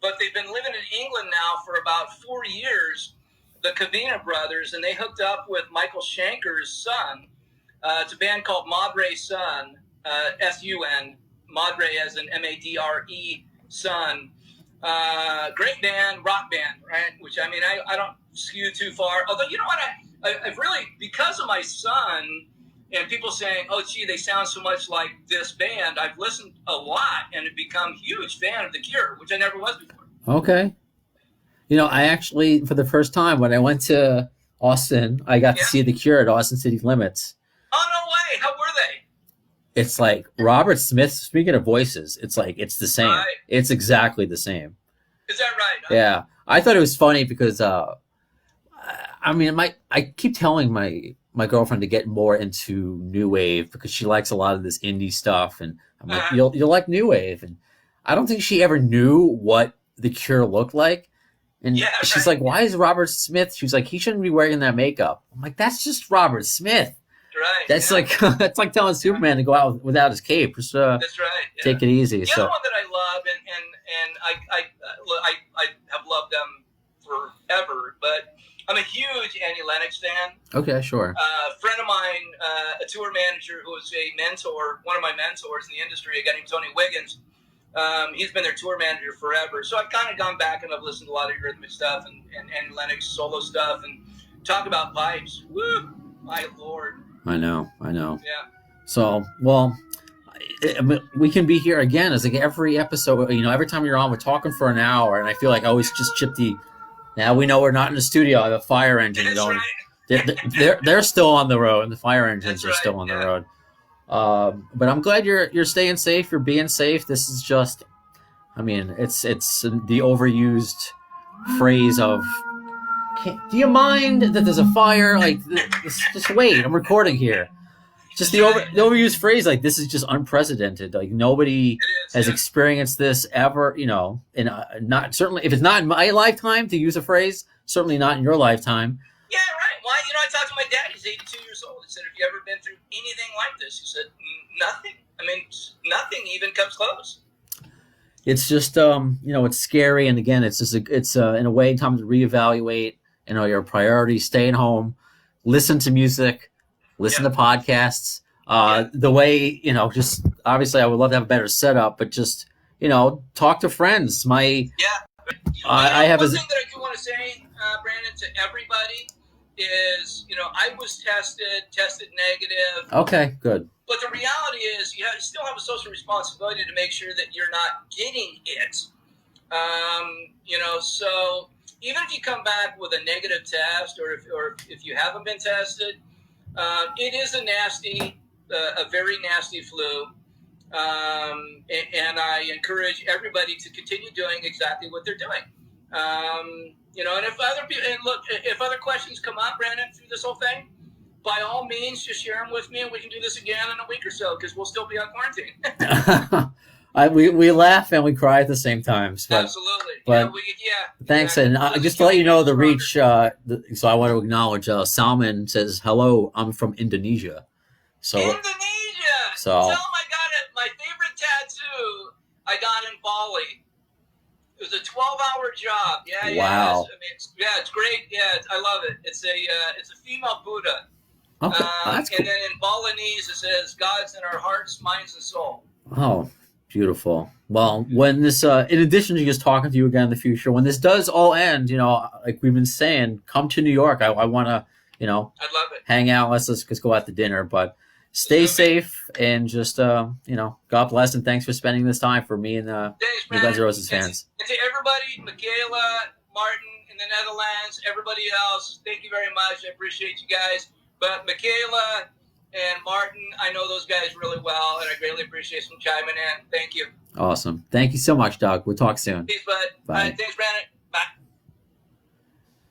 Speaker 2: but they've been living in England now for about 4 years. The Cavina brothers, and they hooked up with Michael Schenker's son. It's a band called Madre Sun, S-U-N, Madre as in M-A-D-R-E, Sun. Great band, rock band, right? Which, I mean, I don't skew too far. Although, you know what? I've really, because of my son and people saying, oh, gee, they sound so much like this band, I've listened a lot and have become a huge fan of The Cure, which I never was before.
Speaker 1: Okay. I actually, for the first time, when I went to Austin, I got to see The Cure at Austin City Limits.
Speaker 2: Oh, no way. How were they?
Speaker 1: It's like Robert Smith, speaking of voices, it's like, it's the same. Right. It's exactly the same.
Speaker 2: Is that right?
Speaker 1: Yeah. I thought it was funny because I mean, I keep telling my girlfriend to get more into new wave because she likes a lot of this indie stuff, and I'm like, you'll like new wave, and I don't think she ever knew what The Cure looked like, and she's like, why is Robert Smith? She's like, he shouldn't be wearing that makeup. I'm like, that's just Robert Smith.
Speaker 2: Right.
Speaker 1: That's like that's like telling Superman to go out without his cape. Just
Speaker 2: that's right.
Speaker 1: Take it easy.
Speaker 2: The other one that I love, and I have loved them forever, but I'm a huge Annie Lennox fan.
Speaker 1: Okay, sure.
Speaker 2: A friend of mine, a tour manager who was a mentor, one of my mentors in the industry, a guy named Tony Wiggins. He's been their tour manager forever. So I've kind of gone back and I've listened to a lot of rhythmic stuff and Annie Lennox solo stuff and talk about pipes. Woo! My Lord.
Speaker 1: I know.
Speaker 2: Yeah.
Speaker 1: So, well, we can be here again as like every episode. Every time you're on, we're talking for an hour, and I feel like I always just chip the. Now we know we're not in the studio. I have a fire engine going. Right. They're still on the road, and the fire engines are still on the road. But I'm glad you're staying safe. You're being safe. This is just, I mean, it's the overused phrase of. Do you mind that there's a fire? Like, just wait. I'm recording here. Just the overused phrase, like, this is just unprecedented. Like, nobody has experienced this ever. And not certainly if it's not in my lifetime to use a phrase. Certainly not in your lifetime.
Speaker 2: Yeah, right. Well, I talked to my dad. He's 82 years old. He said, "Have you ever been through anything like this?" He said, "Nothing. I mean, nothing even comes close."
Speaker 1: It's just, it's scary, and again, it's just it's in a way time to reevaluate. Your priorities, staying home, listen to music, listen to podcasts. The way, just obviously I would love to have a better setup, but just, talk to friends. I have
Speaker 2: one thing that I do want to say, Brandon, to everybody is, I was tested negative.
Speaker 1: Okay, good.
Speaker 2: But the reality is you still have a social responsibility to make sure that you're not getting it. So even if you come back with a negative test, or if you haven't been tested, it is a very nasty flu, and I encourage everybody to continue doing exactly what they're doing. And if other questions come up, Brandon, through this whole thing, by all means, just share them with me, and we can do this again in a week or so because we'll still be on quarantine.
Speaker 1: We laugh and we cry at the same time.
Speaker 2: Absolutely.
Speaker 1: But thanks. And just to let you know the reach, so I want to acknowledge Salman says, hello, I'm from Indonesia. So
Speaker 2: Indonesia!
Speaker 1: So
Speaker 2: tell him I got it. My favorite tattoo I got in Bali. It was a 12-hour job. Yeah,
Speaker 1: wow.
Speaker 2: It's great. Yeah, I love it. It's a female Buddha.
Speaker 1: Okay, that's cool.
Speaker 2: And then in Balinese it says, God's in our hearts, minds, and soul.
Speaker 1: Oh, beautiful. Well, when this, in addition to just talking to you again in the future, when this does all end, like we've been saying, come to New York. I want to,
Speaker 2: I'd love it.
Speaker 1: Hang out. Let's just go out to dinner. But stay safe and just, God bless, and thanks for spending this time for me and the Guns N' Roses fans.
Speaker 2: And to everybody, Michaela, Martin in the Netherlands, everybody else, thank you very much. I appreciate you guys. But Michaela and Martin, I know those guys really well, and I greatly appreciate them chiming in. Thank you.
Speaker 1: Awesome. Thank you so much, Doug. We'll talk soon.
Speaker 2: Peace, bud.
Speaker 1: Bye.
Speaker 2: Thanks, Brandon. Bye.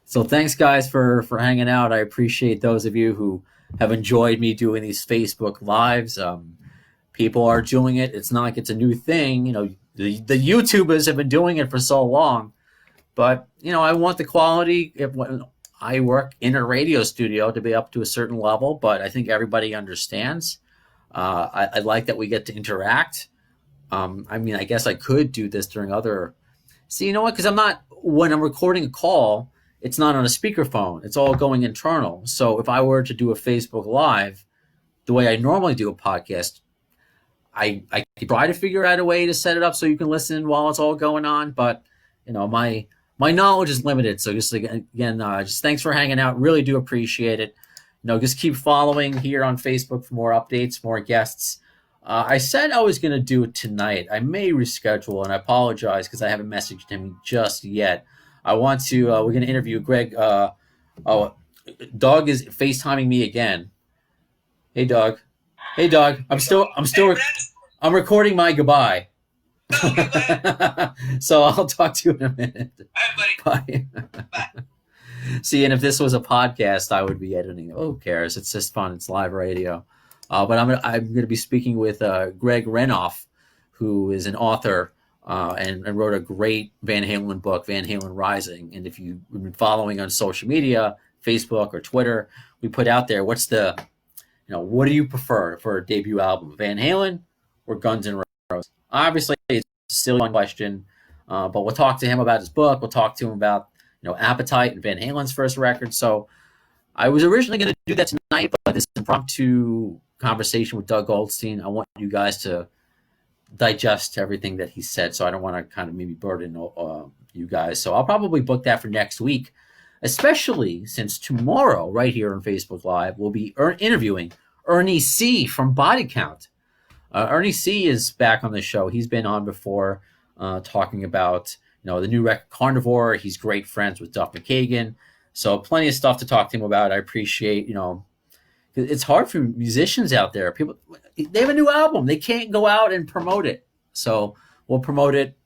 Speaker 1: So thanks, guys, for hanging out. I appreciate those of you who have enjoyed me doing these Facebook Lives. People are doing it. It's not like it's a new thing. The YouTubers have been doing it for so long. But, I want the quality. I work in a radio studio to be up to a certain level, but I think everybody understands. I like that we get to interact. I guess I could do this during other. See, you know what? Because when I'm recording a call, it's not on a speakerphone. It's all going internal. So if I were to do a Facebook Live, the way I normally do a podcast, I could try to figure out a way to set it up so you can listen while it's all going on. But, my knowledge is limited. So just again, just thanks for hanging out. Really do appreciate it. Just keep following here on Facebook for more updates, more guests. I said I was going to do it tonight. I may reschedule, and I apologize because I haven't messaged him just yet. I want to, we're going to interview Greg. Doug is FaceTiming me again. Hey, Doug. I'm recording my goodbye. So I'll talk to you in a minute.
Speaker 2: All right, buddy.
Speaker 1: Bye.
Speaker 2: Bye.
Speaker 1: See, and if this was a podcast, I would be editing. Who cares? It's just fun. It's live radio. But I'm gonna be speaking with Greg Renoff, who is an author and wrote a great Van Halen book, Van Halen Rising. And if you've been following on social media, Facebook or Twitter, we put out there, what do you prefer for a debut album, Van Halen or Guns N' Roses? Obviously, it's a silly question, but we'll talk to him about his book. We'll talk to him about Appetite and Van Halen's first record. So I was originally going to do that tonight, but this impromptu conversation with Doug Goldstein, I want you guys to digest everything that he said. So I don't want to kind of maybe burden you guys. So I'll probably book that for next week, especially since tomorrow, right here on Facebook Live, we'll be interviewing Ernie C. from Body Count. Ernie C. is back on the show. He's been on before talking about the new record Carnivore. He's great friends with Duff McKagan. So plenty of stuff to talk to him about. I appreciate, it's hard for musicians out there. People, they have a new album. They can't go out and promote it. So we'll promote it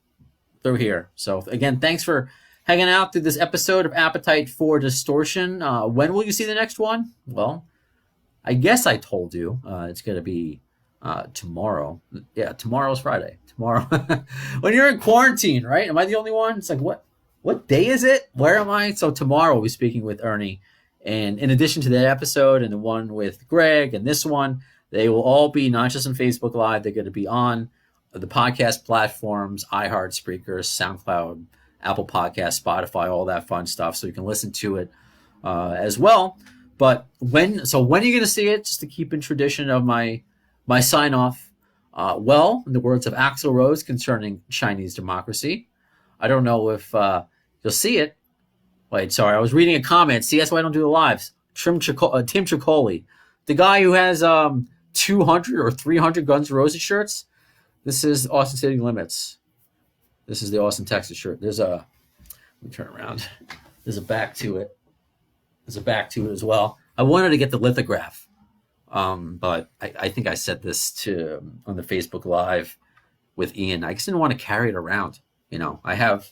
Speaker 1: through here. So again, thanks for hanging out through this episode of Appetite for Distortion. When will you see the next one? Well, I guess I told you it's going to be tomorrow. Yeah, tomorrow's Friday. Tomorrow. When you're in quarantine, right? Am I the only one? It's like, what day is it? Where am I? So tomorrow we'll be speaking with Ernie. And in addition to that episode and the one with Greg and this one, they will all be not just on Facebook Live. They're going to be on the podcast platforms, iHeart, Spreaker, SoundCloud, Apple Podcasts, Spotify, all that fun stuff. So you can listen to it as well. But when are you going to see it? Just to keep in tradition of my sign off. Well, in the words of Axl Rose concerning Chinese democracy, I don't know if you'll see it. Wait, sorry, I was reading a comment. See, that's why I don't do the lives. Tim Tricoli, the guy who has 200 or 300 Guns N' Roses shirts. This is Austin City Limits. This is the Austin, Texas shirt. Let me turn around. There's a back to it. There's a back to it as well. I wanted to get the lithograph, but I think I said this on the Facebook Live with Ian. I just didn't want to carry it around. I have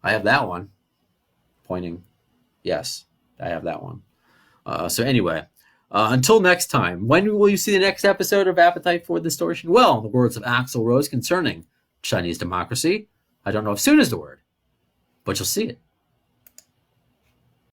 Speaker 1: that one. Pointing, yes, I have that one. So anyway, until next time, when will you see the next episode of Appetite for Distortion? Well, the words of Axl Rose concerning Chinese democracy, I don't know if soon is the word, but you'll see it.